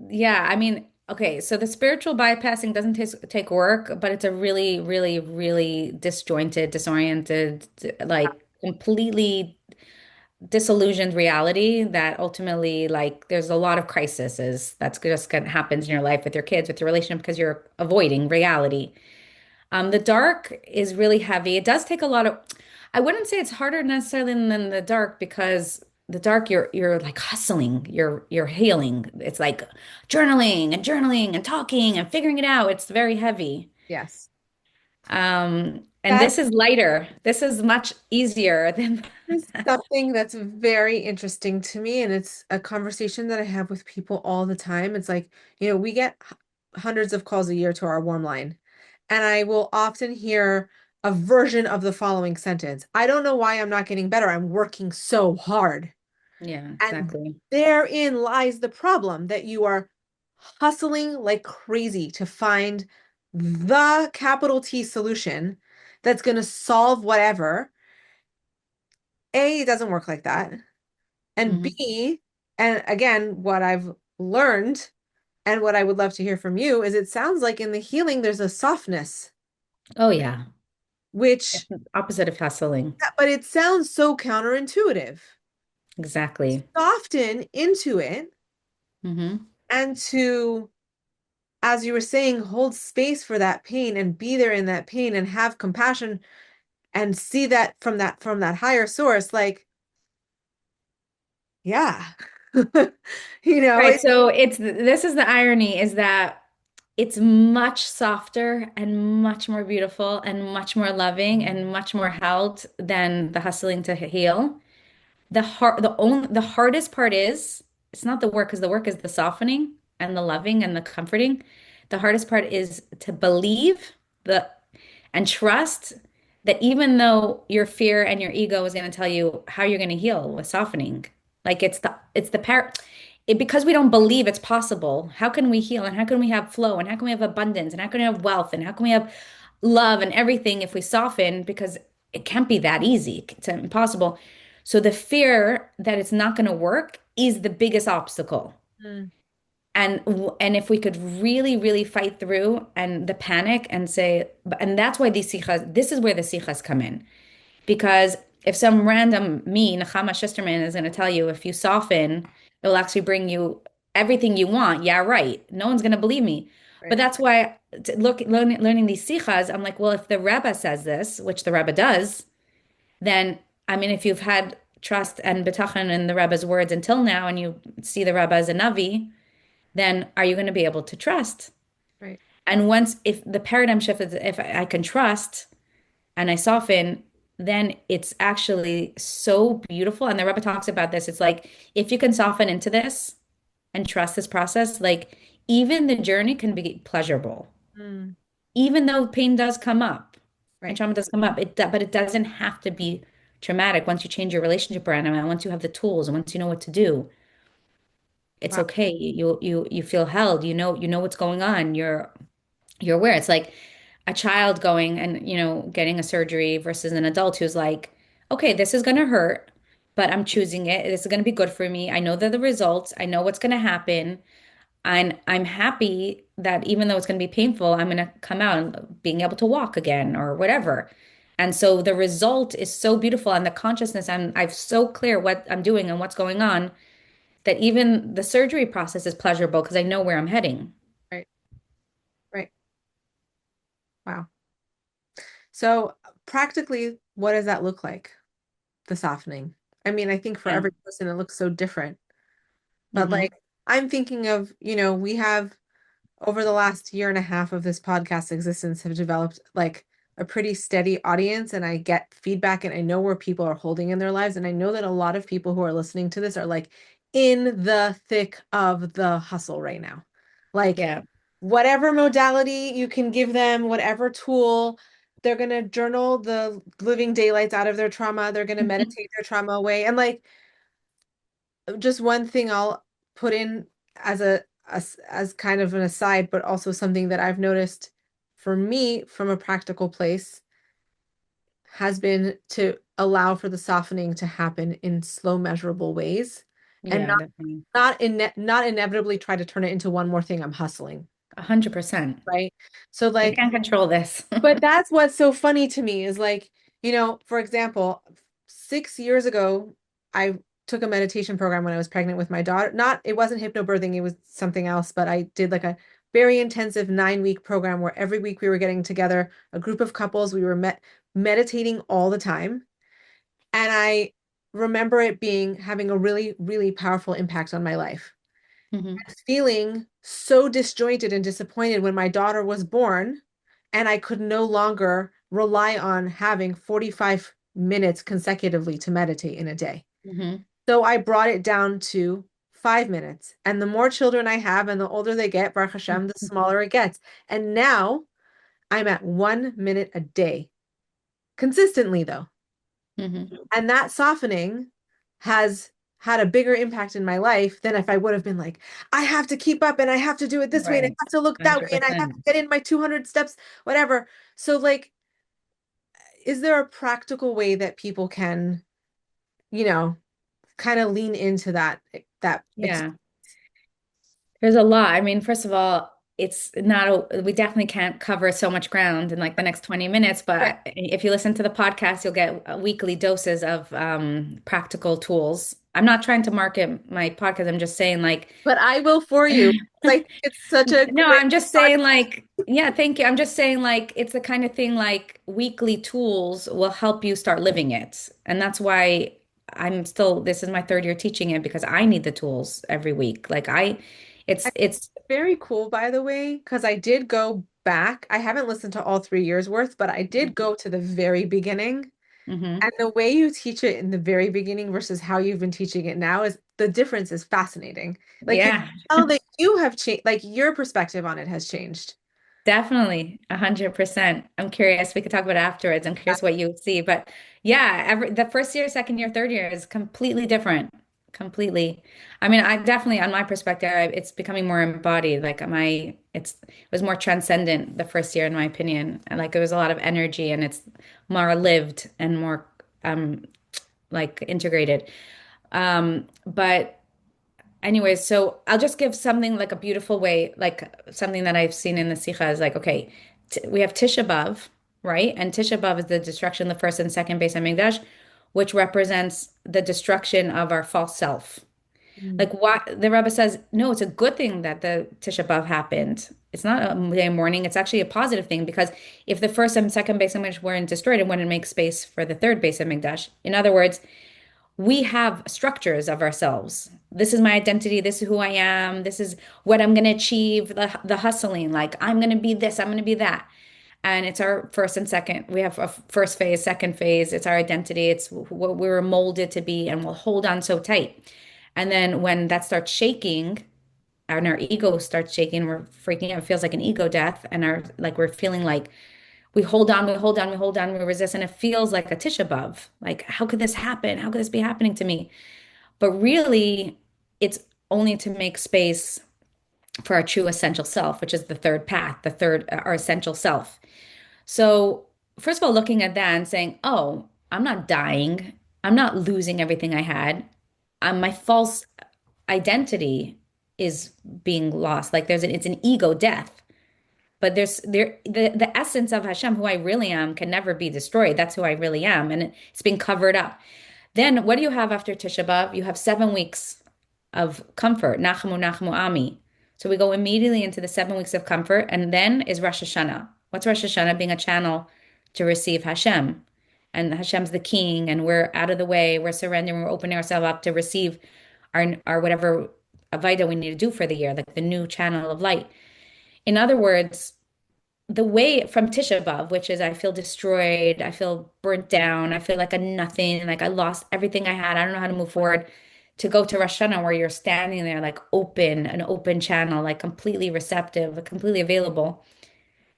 B: yeah, I mean, okay, so the spiritual bypassing doesn't take work, but it's a really, really, really disjointed, disoriented, like completely disillusioned reality that ultimately, like, there's a lot of crises that's just gonna happens in your life with your kids, with your relationship, because you're avoiding reality. The dark is really heavy. It does take a lot of, I wouldn't say it's harder necessarily than the dark because the dark you're like hustling, you're healing. It's like journaling and talking and figuring it out. It's very heavy.
A: Yes.
B: And
A: That
B: this is lighter. This is much easier than
A: is something that's very interesting to me, and it's a conversation that I have with people all the time. It's like, we get hundreds of calls a year to our warm line, and I will often hear a version of the following sentence. I don't know why I'm not getting better. I'm working so hard.
B: Yeah,
A: And
B: exactly.
A: therein lies the problem that you are hustling like crazy to find the capital T solution that's going to solve whatever. A, it doesn't work like that. And
B: Hmm.
A: B, and again, what I've learned and what I would love to hear from you is it sounds like in the healing, there's a softness.
B: Oh yeah.
A: which,
B: Opposite of hustling.
A: but it sounds so counterintuitive.
B: Exactly.
A: Soften into it
B: Hmm.
A: and to, as you were saying, hold space for that pain and be there in that pain and have compassion and see that from that higher source, like, yeah.
B: Right.
A: It,
B: So it's this is the irony is that it's much softer and much more beautiful and much more loving and much more held than the hustling to heal. The hardest part is it's not the work because the work is the softening and the loving and the comforting. The hardest part is to believe the and trust that even though your fear and your ego is going to tell you how you're going to heal with softening, like it's the par it, because we don't believe it's possible, how can we heal and how can we have flow and how can we have abundance and how can we have wealth and how can we have love and everything if we soften? Because it can't be that easy. It's impossible. So the fear that it's not going to work is the biggest obstacle.
A: mm,
B: And if we could really, really fight through and the panic and say, and that's why these sikhas, this is where the sikhas come in. Because if some random me, Nechama Schusterman, is going to tell you if you soften, it will actually bring you everything you want. Yeah, right. No one's going to believe me. But
A: right,
B: that's why learning these sikhas, I'm like, well, if the Rebbe says this, which the Rebbe does, then I mean, if you've had trust and bitachon in the Rebbe's words until now, and you see the Rebbe as a navi, then are you going to be able to trust?
A: right.
B: And once, if the paradigm shift is, if I can trust and I soften, then it's actually so beautiful. And the Rebbe talks about this. It's like, if you can soften into this and trust this process, like even the journey can be pleasurable,
A: Mm,
B: even though pain does come up and
A: right.
B: trauma does come up. But it doesn't have to be traumatic once you change your relationship around and once you have the tools and once you know what to do. It's
A: Wow.
B: okay. You feel held. You know what's going on. You're aware. It's like a child going and, getting a surgery versus an adult who's like, okay, this is going to hurt, but I'm choosing it. This is going to be good for me. I know the results. I know what's going to happen. And I'm happy that even though it's going to be painful, I'm going to come out and being able to walk again or whatever. And so the result is so beautiful and the consciousness, I'm so clear what I'm doing and what's going on that even the surgery process is pleasurable because I know where I'm heading.
A: Right, right. Wow. So practically, what does that look like? The softening. I mean, I think for
B: Yeah.
A: every person it looks so different. But
B: Hmm.
A: like I'm thinking of, we have over the last year and a half of this podcast existence have developed like a pretty steady audience and I get feedback and I know where people are holding in their lives and I know that a lot of people who are listening to this are like in the thick of the hustle right now. Like
B: Yeah.
A: whatever modality you can give them, whatever tool, they're going to journal the living daylights out of their trauma, they're going to meditate their trauma away. And like just one thing I'll put in as as kind of an aside, but also something that I've noticed for me from a practical place has been to allow for the softening to happen in slow, measurable ways and
B: Yeah, definitely.
A: not inevitably try to turn it into one more thing I'm hustling,
B: 100%.
A: right? So
B: You
A: like
B: can't control this.
A: but that's what's so funny to me is like, for example, 6 years ago, I took a meditation program when I was pregnant with my daughter. Not, it wasn't hypnobirthing, it was something else, but I did like a very intensive 9-week program where every week we were getting together, a group of couples, we were meditating all the time. And I remember it having a really, really powerful impact on my life.
B: Hmm.
A: Feeling so disjointed and disappointed when my daughter was born and I could no longer rely on having 45 minutes consecutively to meditate in a day.
B: Hmm.
A: So I brought it down to 5 minutes. And the more children I have and the older they get, Baruch Hashem, the smaller it gets. And now I'm at 1 minute a day, consistently though.
B: Hmm.
A: And that softening has had a bigger impact in my life than if I would have been like, I have to keep up and I have to do it this way and I
B: Right.
A: have to look that way and I have to
B: 100%.
A: get in my 200 steps, whatever. So, like, is there a practical way that people can, you know, kind of lean into that
B: Yeah. There's a lot. I mean, first of all, it's not we definitely can't cover so much ground in like the next 20 minutes,
A: Right.
B: but if you listen to the podcast, you'll get weekly doses of practical tools. I'm not trying to market my podcast. I'm just saying like
A: But I will for you. I think it's such a
B: no,
A: great
B: I'm just saying
A: podcast.
B: like, yeah, thank you. I'm just saying like it's the kind of thing like weekly tools will help you start living it. And that's why this is my third year teaching it because I need the tools every week. It's
A: Very cool, by the way, because I did go back. I haven't listened to all 3 years worth, but I did go to the very beginning.
B: mhm.
A: And the way you teach it in the very beginning versus how you've been teaching it now is the difference is fascinating. Like you
B: Yeah.
A: tell that you have changed, like your perspective on it has changed.
B: Definitely, 100%. I'm curious. We could talk about it afterwards. I'm curious what you see, but yeah, the first year, second year, third year is completely different. Completely. I mean, I definitely, on my perspective, it's becoming more embodied. It was more transcendent the first year, in my opinion. And like, it was a lot of energy, and it's more lived and more um like integrated. But anyways, so I'll just give something like a beautiful way, like something that I've seen in the Sikha is like, okay, t we have Tisha B'Av, right? And Tisha B'Av is the destruction of the first and second base Hamikdash, which represents the destruction of our false self.
A: Mm.
B: Like what the Rebbe says, no, it's a good thing that the Tisha B'Av happened. It's not a day of mourning. It's actually a positive thing because if the first and second base Hamikdash weren't destroyed, it wouldn't make space for the third base Hamikdash. In other words, we have structures of ourselves. This is my identity. This is who I am. This is what I'm going to achieve. The hustling, like I'm going to be this, I'm going to be that. And it's our first and second. We have a first phase, second phase. It's our identity. It's what we were molded to be, and we'll hold on so tight. And then when that starts shaking, and our ego starts shaking, we're freaking out. It feels like an ego death, and our like we're feeling like we hold on, we hold on, we hold on, we resist, and it feels like a Tisha B'Av. Like, how could this happen? How could this be happening to me? But really, it's only to make space for our true essential self, which is the third path, our essential self. So, first of all, looking at that and saying, oh, I'm not dying. I'm not losing everything I had. My false identity is being lost. Like it's an ego death. But the essence of Hashem, who I really am, can never be destroyed. That's who I really am, and it's been covered up. Then what do you have after Tisha B'Av? You have 7 weeks of comfort, Nachamu Nachamu Ami. So we go immediately into the 7 weeks of comfort, and then is Rosh Hashanah. What's Rosh Hashanah? Being a channel to receive Hashem, and Hashem's the king, and we're out of the way. We're surrendering. We're opening ourselves up to receive our whatever Avaida we need to do for the year, like the new channel of light. In other words, the way from Tisha B'Av, which is I feel destroyed, I feel burnt down, I feel like a nothing, like I lost everything I had, I don't know how to move forward, to go to Rosh Hashanah where you're standing there like open, an open channel, like completely receptive, completely available.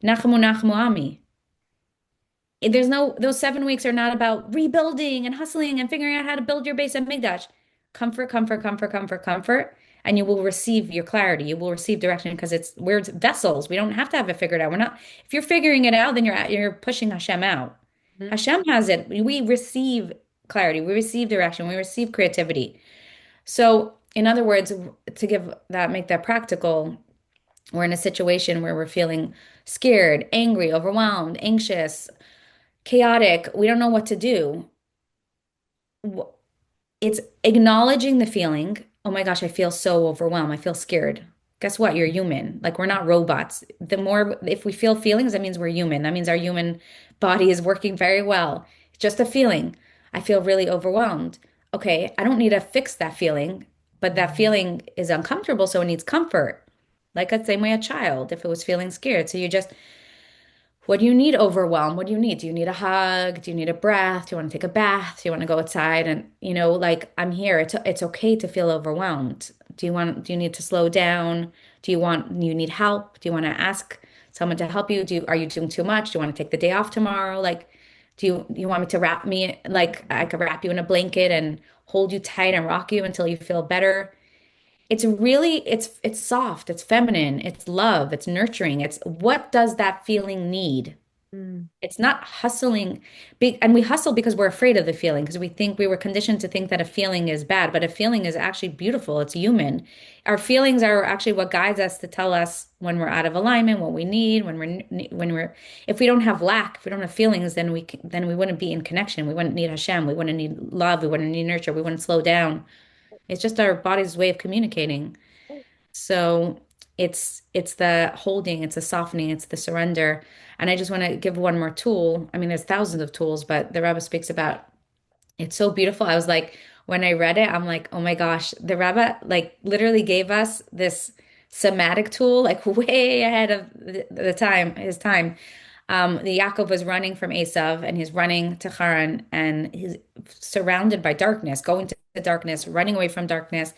B: Nachamu Nachamu Ami. There's no, those 7 weeks are not about rebuilding and hustling and figuring out how to build your base at Mikdash. Comfort, comfort, comfort, comfort, comfort. And you will receive your clarity. You will receive direction because we're vessels. We don't have to have it figured out. We're not, if you're figuring it out, then you're pushing Hashem out.
A: Mhm.
B: Hashem has it. We receive clarity. We receive direction. We receive creativity. So, in other words, make that practical, we're in a situation where we're feeling scared, angry, overwhelmed, anxious, chaotic, we don't know what to do. It's acknowledging the feeling. Oh my gosh, I feel so overwhelmed. I feel scared. Guess what? You're human. Like we're not robots. The more, if we feel feelings, that means we're human. That means our human body is working very well. It's just a feeling. I feel really overwhelmed. Okay, I don't need to fix that feeling, but that feeling is uncomfortable, so it needs comfort. Like the same way a child, if it was feeling scared. So you just what do you need overwhelm? What do you need? Do you need a hug? Do you need a breath? Do you want to take a bath? Do you want to go outside? And like I'm here. It's okay to feel overwhelmed. Do you need to slow down? You need help? Do you want to ask someone to help you? Are you doing too much? Do you want to take the day off tomorrow? Like, do you want me to wrap me like I could wrap you in a blanket and hold you tight and rock you until you feel better? It's soft, it's feminine, it's love, it's nurturing. It's what does that feeling need?
A: Mm.
B: It's not hustling. And we hustle because we're afraid of the feeling, because we think we were conditioned to think that a feeling is bad, but a feeling is actually beautiful. It's human. Our feelings are actually what guides us to tell us when we're out of alignment, what we need, if we don't have lack, if we don't have feelings, then we wouldn't be in connection. We wouldn't need Hashem. We wouldn't need love. We wouldn't need nurture. We wouldn't slow down. It's just our body's way of communicating. So it's the holding, it's the softening, it's the surrender. And I just want to give one more tool. I mean, there's thousands of tools, but the Rebbe speaks about it's so beautiful. I was like, when I read it, I'm like, oh my gosh, the Rebbe like literally gave us this somatic tool, like way ahead of the time, his time. The Yaakov was running from Esav and he's running to Haran and he's surrounded by darkness, going to the darkness, running away from darkness.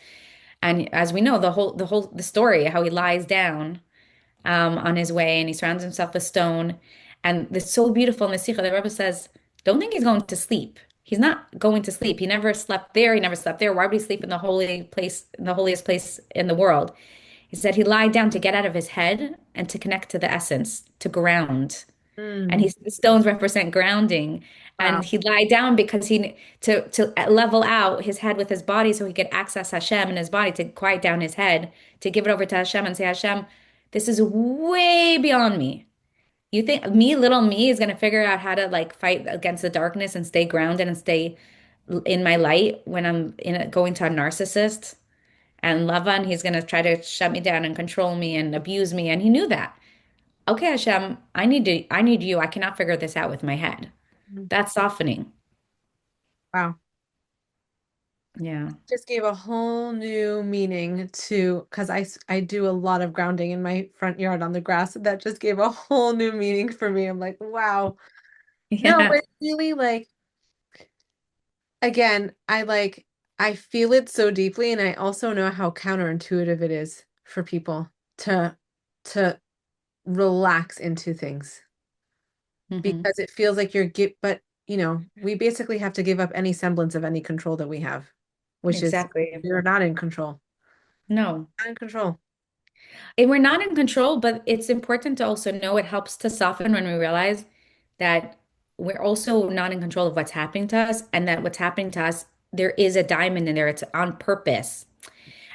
B: And as we know, the story, how he lies down on his way and he surrounds himself with stone. And it's so beautiful in the Sikha. The Rebbe says, don't think he's going to sleep. He's not going to sleep. He never slept there. He never slept there. Why would he sleep in the holy place, in the holiest place in the world? He said he lied down to get out of his head and to connect to the essence, to ground. And
A: Mm.
B: the stones represent grounding. And
A: Wow.
B: he lied down because he to level out his head with his body so he could access Hashem in his body, to quiet down his head, to give it over to Hashem and say, Hashem, this is way beyond me. You think me, little me, is going to figure out how to like fight against the darkness and stay grounded and stay in my light when going to a narcissist and Lavan, he's going to try to shut me down and control me and abuse me. And he knew that. Okay, Hashem, I need you. I cannot figure this out with my head.
A: Mm.
B: That's softening.
A: Wow.
B: Yeah.
A: Just gave a whole new meaning to, because I do a lot of grounding in my front yard on the grass. That just gave a whole new meaning for me. I'm like, wow. No,
B: Yeah.
A: but really like, again, I feel it so deeply, and I also know how counterintuitive it is for people to to relax into things
B: Hmm.
A: because it feels like but we basically have to give up any semblance of any control that we have, which is
B: Exactly.
A: we're not in control.
B: No.
A: Not in control.
B: And we're not in control, but it's important to also know it helps to soften when we realize that we're also not in control of what's happening to us, and that what's happening to us, there is a diamond in there. It's on purpose.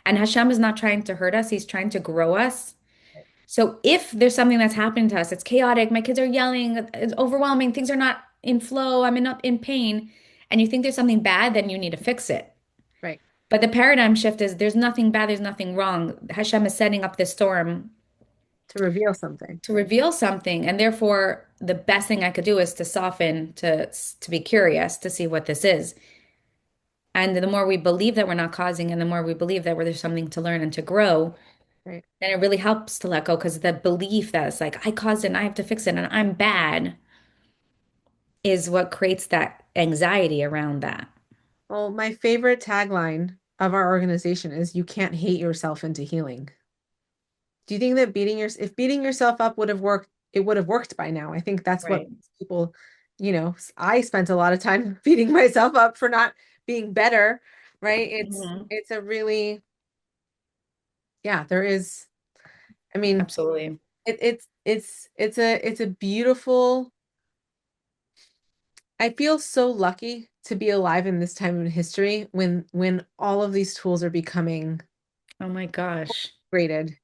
B: And Hashem is not trying to hurt us, He's trying to grow us. So if there's something that's happening to us, it's chaotic, my kids are yelling, it's overwhelming, things are not in flow, I'm in pain, and you think there's something bad, then you need to fix it.
A: Right.
B: But the paradigm shift is there's nothing bad, there's nothing wrong. Hashem is setting up this storm
A: To reveal something.
B: to reveal something, and therefore the best thing I could do is to soften, to be curious, to see what this is. And the more we believe that we're not causing, and the more we believe that there's something to learn and to grow,
A: Right.
B: then it really helps to let go, because the belief that it's like I caused it and I have to fix it and I'm bad is what creates that anxiety around that.
A: Well, my favorite tagline of our organization is you can't hate yourself into healing. Do you think that if beating yourself up would have worked, it would have worked by now? I think that's what
B: Right.
A: people, I spent a lot of time beating myself up for not being better, right?
B: Hmm.
A: It's a really, yeah, there is, I mean,
B: Absolutely.
A: it's a beautiful, I feel so lucky to be alive in this time in history when all of these tools are becoming
B: Oh my gosh.
A: graded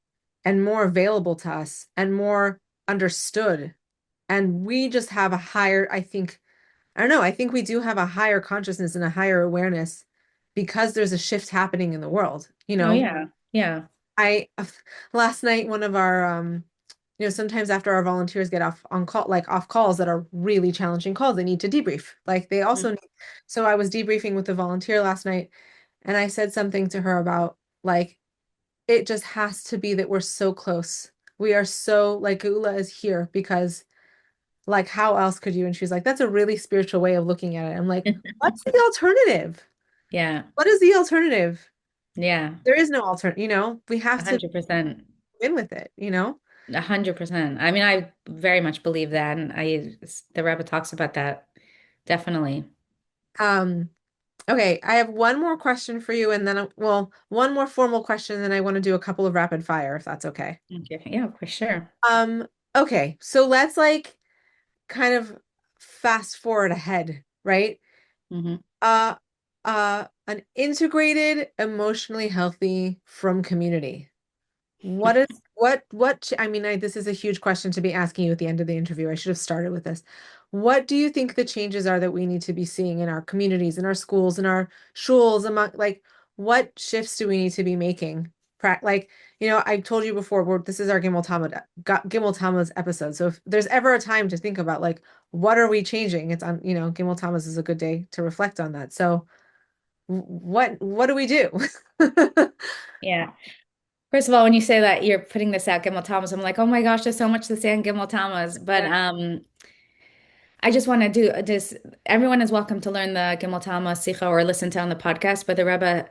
A: and more available to us and more understood. And we just have a higher, I don't know, I think we do have a higher consciousness and a higher awareness because there's a shift happening in the world.
B: Oh yeah. Yeah.
A: I last night one of our sometimes after our volunteers get off on call, like off calls that are really challenging calls, they need to debrief. Like they also need, so I was debriefing with a volunteer last night and I said something to her about like it just has to be that we're so close. We are so like Geulah is here because like how else could you? And she's like, that's a really spiritual way of looking at it. I'm like, what's the alternative?
B: Yeah.
A: What is the alternative?
B: Yeah.
A: There is no alternative, we have to
B: 100%.
A: win with it.
B: 100%. I mean, I very much believe that. And the Rebbe talks about that. Definitely.
A: Um, okay, I have one more question for you and then well, one more formal question, and then I want to do a couple of rapid fire if that's okay.
B: Okay. Yeah, for sure.
A: Um, okay, so let's like kind of fast forward ahead, right?
B: Hmm.
A: Uh, an integrated, emotionally healthy from community. What is I mean, this is a huge question to be asking you at the end of the interview. I should have started with this. What do you think the changes are that we need to be seeing in our communities, in our schools, in our shuls, among like what shifts do we need to be making? Like, I told you before, this is our Gimel Talmud episode. So if there's ever a time to think about like what are we changing, it's on, Gimel Talmud is a good day to reflect on that. So what do we do?
B: Yeah. First of all, when you say that you're putting this out, Gimel Tammuz, I'm like, oh my gosh, there's so much to say on Gimel Tammuz. But I just want to do this. Everyone is welcome to learn the Gimel Tammuz Sikha or listen to on the podcast. But the Rebbe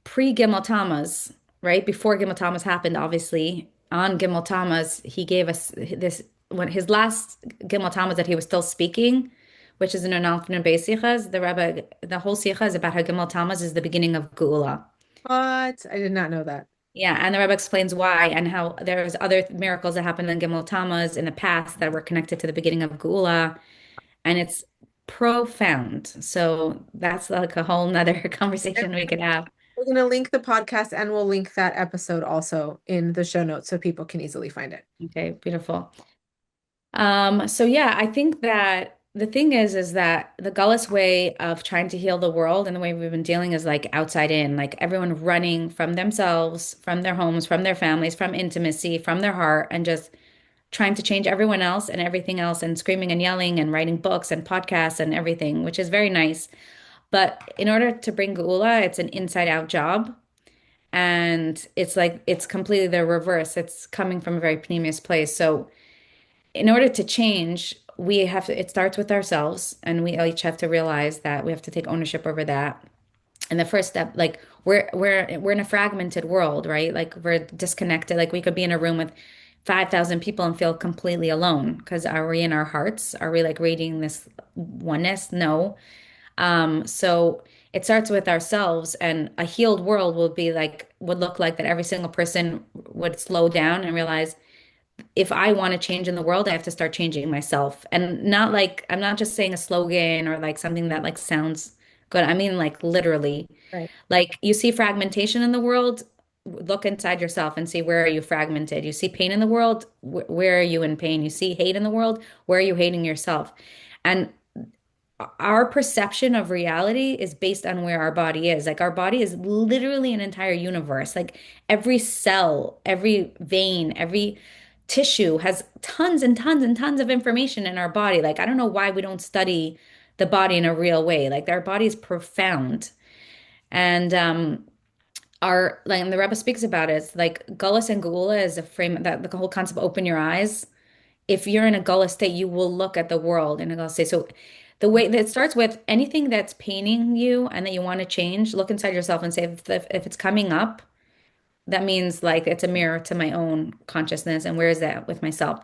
B: pre-Gimel Tammuz, right before Gimel Tammuz happened, obviously on Gimel Tammuz, he gave us this when his last Gimel Tammuz that he was still speaking, which is in an Alfred Beis Sichas. The Rebbe, the whole Sikha is about how Gimel Tammuz is the beginning of Geulah.
A: What? I did not know that.
B: Yeah, and the Rebbe explains why and how there's other miracles that happened in Gimel Tammuz in the past that were connected to the beginning of Geulah, and it's profound. So that's like a whole nother conversation we could have.
A: We're going to link the podcast and we'll link that episode also in the show notes so people can easily find it.
B: Okay, beautiful. So yeah, I think that the thing is that the Gullus way of trying to heal the world and the way we've been dealing is like outside in, like everyone running from themselves, from their homes, from their families, from intimacy, from their heart, and just trying to change everyone else and everything else and screaming and yelling and writing books and podcasts and everything, which is very nice. But in order to bring Geulah, it's an inside out job. And it's like it's completely the reverse. It's coming from a very pneumius place. So in order to change, we have to, it starts with ourselves, and we each have to realize that we have to take ownership over that. And the first step, like we're in a fragmented world, right? Like we're disconnected. Like we could be in a room with 5,000 people and feel completely alone. Because are we in our hearts? Are we like radiating this oneness? No. So it starts with ourselves, and a healed world will be like would look like that every single person would slow down and realize if I want to change in the world, I have to start changing myself. And not like I'm not just saying a slogan or like something that like sounds good. I mean like literally.
A: Right.
B: Like you see fragmentation in the world, look inside yourself and see where are you fragmented. You see pain in the world, where are you in pain? You see hate in the world, where are you hating yourself? And our perception of reality is based on where our body is. Like our body is literally an entire universe. Like every cell, every vein, every tissue has tons and tons and tons of information in our body. Like I don't know why we don't study the body in a real way. Like our body is profound. And our like and the Rebbe speaks about it. It's like Gullus and Geulah is a frame that the whole concept of open your eyes. If you're in a Gullah state, you will look at the world in a Gullah state. So the way that it starts with anything that's paining you and that you want to change, look inside yourself and say if it's coming up, that means like it's a mirror to my own consciousness and where is that with myself.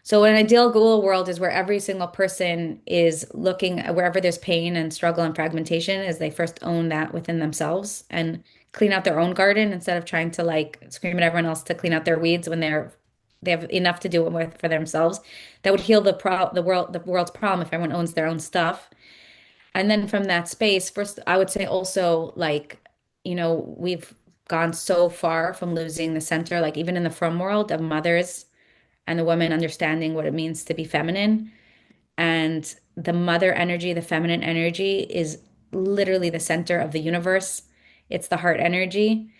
B: So an ideal Gullah world is where every single person is looking at wherever there's pain and struggle and fragmentation is they first own that within themselves and clean out their own garden instead of trying to like scream at everyone else to clean out their weeds when they have enough to do with for themselves. That would heal the world's problem if everyone owns their own stuff. And then from that space, first I would say also like, we've gone so far from losing the center, like even in the from world of mothers and the women understanding what it means to be feminine. And the mother energy, the feminine energy is literally the center of the universe. It's the heart energy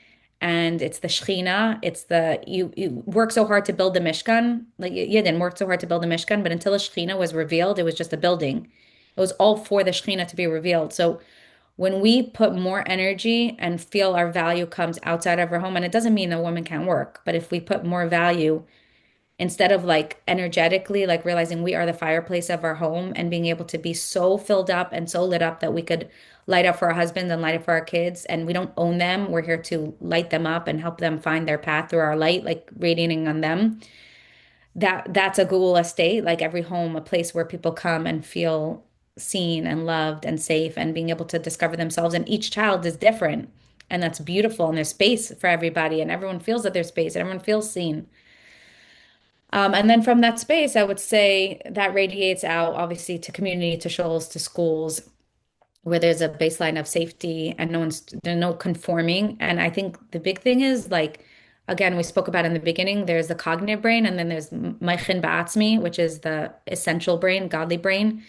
B: and it's the Shekhinah. It's the you work so hard to build the Mishkan. Like you didn't work so hard to build the Mishkan, but until the Shekhinah was revealed, it was just a building. It was all for the Shekhinah to be revealed. So when we put more energy and feel our value comes outside of our home, and it doesn't mean a woman can't work, but if we put more value instead of like energetically like realizing we are the fireplace of our home and being able to be so filled up and so lit up that we could light up for our husbands and light up for our kids and we don't own them, we're here to light them up and help them find their path through our light, like radiating on them. That's a Geulah state, like every home a place where people come and feel seen and loved and safe and being able to discover themselves, and each child is different, and that's beautiful, and there's space for everybody and everyone feels that there's space and everyone feels seen. And then from that space, I would say that radiates out obviously to community, to shuls, to schools, where there's a baseline of safety and there's no conforming. And I think the big thing is like, again, we spoke about in the beginning, there's the cognitive brain, and then there's Maichin Ba'atzmi, which is the essential brain, godly brain.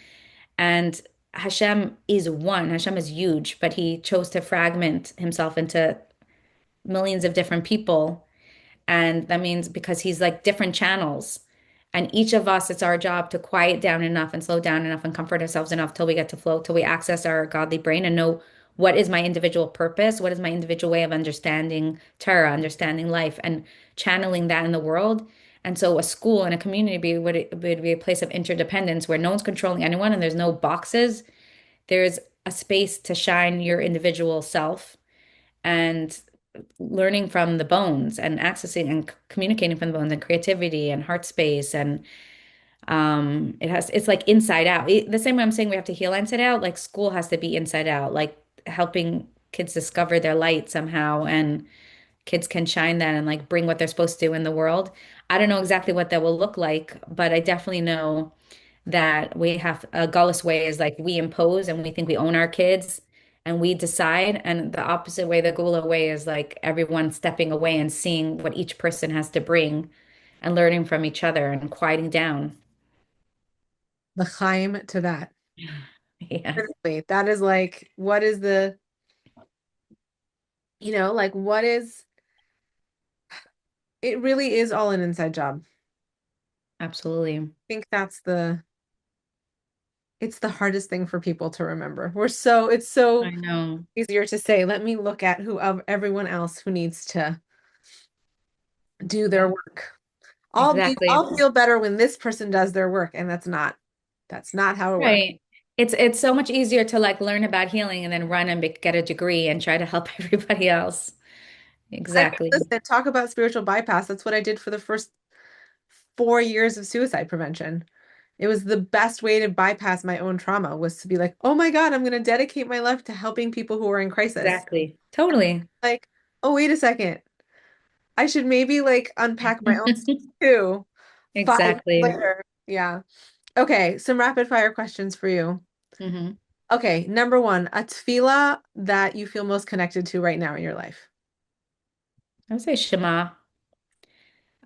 B: And Hashem is one. Hashem is huge, but he chose to fragment himself into millions of different people. And that means because he's like different channels. And each of us, it's our job to quiet down enough and slow down enough and comfort ourselves enough till we get to flow, till we access our godly brain and know what is my individual purpose, what is my individual way of understanding Torah, understanding life, and channeling that in the world. And so a school and a community would be a place of interdependence where no one's controlling anyone and there's no boxes. There's a space to shine your individual self and learning from the bones and accessing and communicating from the bones and creativity and heart space and it's like inside out. The same way I'm saying we have to heal inside out, like school has to be inside out, like helping kids discover their light somehow and kids can shine that and like bring what they're supposed to in the world. I don't know exactly what that will look like, but I definitely know that we have a Gaullist way is like we impose and we think we own our kids and we decide. And the opposite way, the Geulah way, is like everyone stepping away and seeing what each person has to bring and learning from each other and quieting down.
A: L'chaim to that.
B: Yeah,
A: Literally, that is like, what is the, like what is, it really is all an inside job.
B: absolutely.
A: I think it's the hardest thing for people to remember. It's
B: I
A: so
B: know.
A: easier to say, let me look at who of everyone else who needs to do their
B: Yeah,
A: work.
B: exactly.
A: I'll feel better when this person does their work, and that's not how it works.
B: Right. It's so much easier to like learn about healing and then run and get a degree and try to help everybody else.
A: I mean,
B: Exactly.
A: listen, talk about spiritual bypass. That's what I did for the first 4 years of suicide prevention. It was the best way to bypass my own trauma was to be like, oh my God, I'm going to dedicate my life to helping people who are in crisis.
B: Exactly. Totally.
A: Like, oh, wait a second. I should maybe like unpack my own stuff too. 5 years
B: Exactly.
A: later. Yeah. Okay, some rapid fire questions for you.
B: Hmm.
A: Okay, number one, a tefillah that you feel most connected to right now in your life.
B: I would say Shema.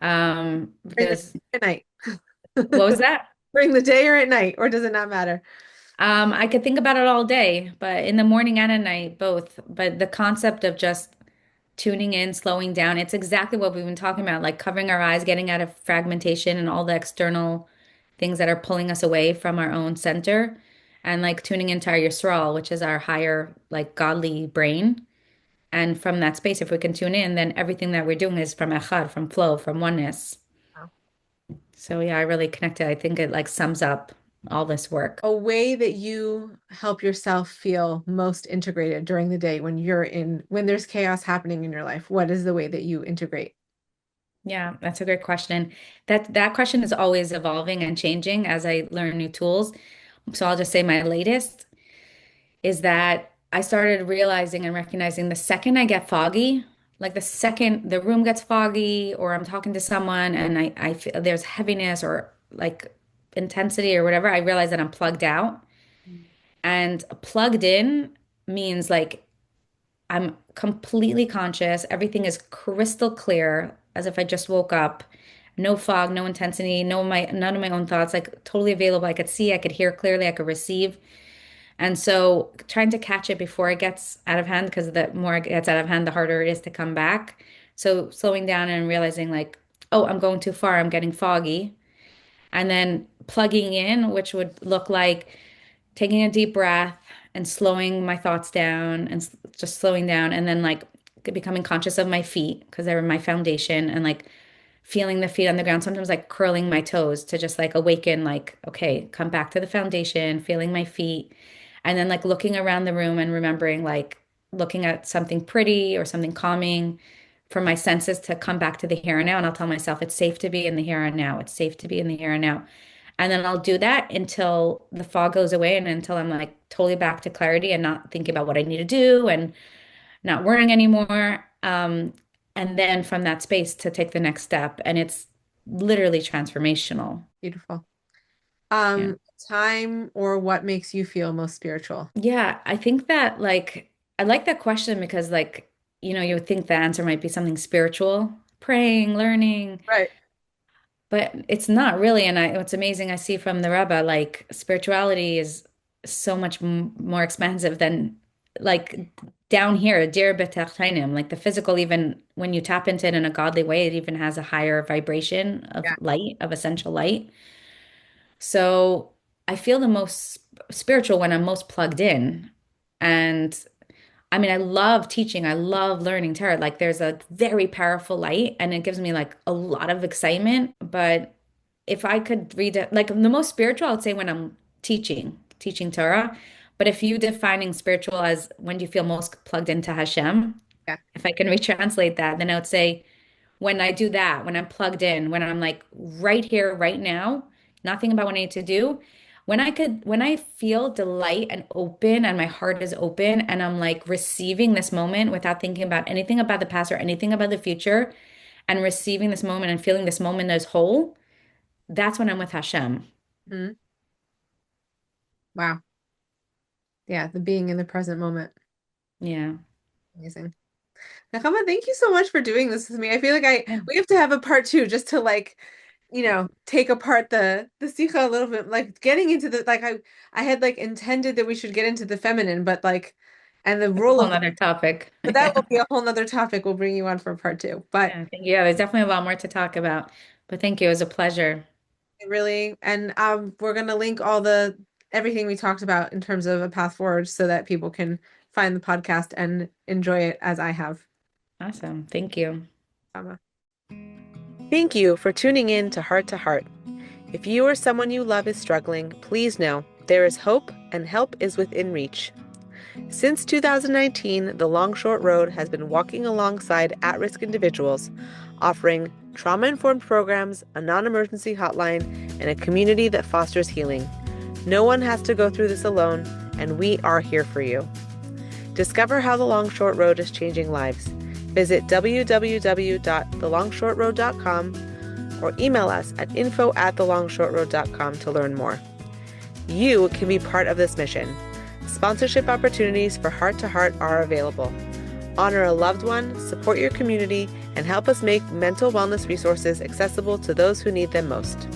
A: During the
B: Because
A: day or at night.
B: what was that?
A: During the day or at night, or does it not matter?
B: I could think about it all day, but in the morning and at night, both. But the concept of just tuning in, slowing down, it's exactly what we've been talking about, like covering our eyes, getting out of fragmentation and all the external things that are pulling us away from our own center, and like tuning into our Yisrael, which is our higher, like godly brain. And from that space, if we can tune in, then everything that we're doing is from echad, from flow, from oneness. So yeah, I really connected. I think it like sums up all this work.
A: A way that you help yourself feel most integrated during the day when there's chaos happening in your life. What is the way that you integrate?
B: Yeah, that's a great question. That question is always evolving and changing as I learn new tools. So I'll just say my latest is that I started realizing and recognizing the second I get foggy, like the second the room gets foggy or I'm talking to someone and I feel there's heaviness or like intensity or whatever, I realize that I'm plugged out. And plugged in means like I'm completely conscious. Everything is crystal clear, as if I just woke up. No fog, no intensity, none of my own thoughts, like totally available. I could see, I could hear clearly, I could receive. And so trying to catch it before it gets out of hand, because the more it gets out of hand, the harder it is to come back. So slowing down and realizing like, oh, I'm going too far, I'm getting foggy. And then plugging in, which would look like taking a deep breath and slowing my thoughts down and just slowing down and then like becoming conscious of my feet because they're my foundation and like feeling the feet on the ground, sometimes like curling my toes to just like awaken, like, okay, come back to the foundation, feeling my feet, and then like looking around the room and remembering like looking at something pretty or something calming for my senses to come back to the here and now. And I'll tell myself it's safe to be in the here and now. It's safe to be in the here and now. And then I'll do that until the fog goes away and until I'm like totally back to clarity and not thinking about what I need to do and not worrying anymore. And then from that space to take the next step. And it's literally transformational.
A: Beautiful.
B: Yeah.
A: Time or what makes you feel most spiritual?
B: Yeah, I think that like I like that question because like, you would think the answer might be something spiritual, praying, learning,
A: Right.
B: but it's not really. And what's amazing I see from the Rebbe, like spirituality is so much m more expansive than like down here, dir b'tachtonim, like the physical, even when you tap into it in a godly way, it even has a higher vibration of
A: Yeah.
B: light, of essential light. So I feel the most spiritual when I'm most plugged in. And I mean, I love teaching. I love learning tarot. Like there's a very powerful light and it gives me like a lot of excitement. But if I could read it, like the most spiritual, I would say when I'm teaching Torah. But if you defining spiritual as when do you feel most plugged into Hashem,
A: Yeah.
B: if I can retranslate that, then I would say when I do that, when I'm plugged in, when I'm like right here, right now, nothing about what I need to do, when I feel delight and open and my heart is open and I'm like receiving this moment without thinking about anything about the past or anything about the future and receiving this moment and feeling this moment as whole, that's when I'm with Hashem.
A: Mhm. Wow. Yeah, the being in the present moment.
B: Yeah.
A: Amazing. Nechama, thank you so much for doing this with me. I feel like
B: Yeah.
A: we have to have a part two just to like, take apart the sikha a little bit, like getting into the like I had like intended that we should get into the feminine, but like and the
B: That's a
A: role
B: whole
A: of
B: nother topic.
A: but that will be a whole nother topic. We'll bring you on for part two. But
B: Yeah, thank you. Yeah, there's definitely a lot more to talk about. But thank you. It was a pleasure.
A: really, and we're gonna link all the everything we talked about in terms of a path forward so that people can find the podcast and enjoy it as I have.
B: Awesome. Thank you.
A: Thank you for tuning in to Heart to Heart. If you or someone you love is struggling, please know there is hope and help is within reach. Since 2019, the Long Short Road has been walking alongside at-risk individuals, offering trauma-informed programs, a non-emergency hotline, and a community that fosters healing. No one has to go through this alone, and we are here for you. Discover how the Long Short Road is changing lives. Visit www.thelongshortroad.com or email us at info@thelongshortroad.com to learn more. You can be part of this mission. Sponsorship opportunities for Heart to Heart are available. Honor a loved one, support your community, and help us make mental wellness resources accessible to those who need them most.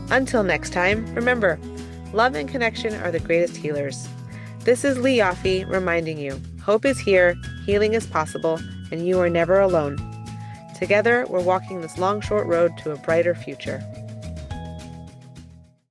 A: Until next time, remember, love and connection are the greatest healers. This is Lee Yaffe reminding you, hope is here, healing is possible, and you are never alone. Together, we're walking this long, short road to a brighter future.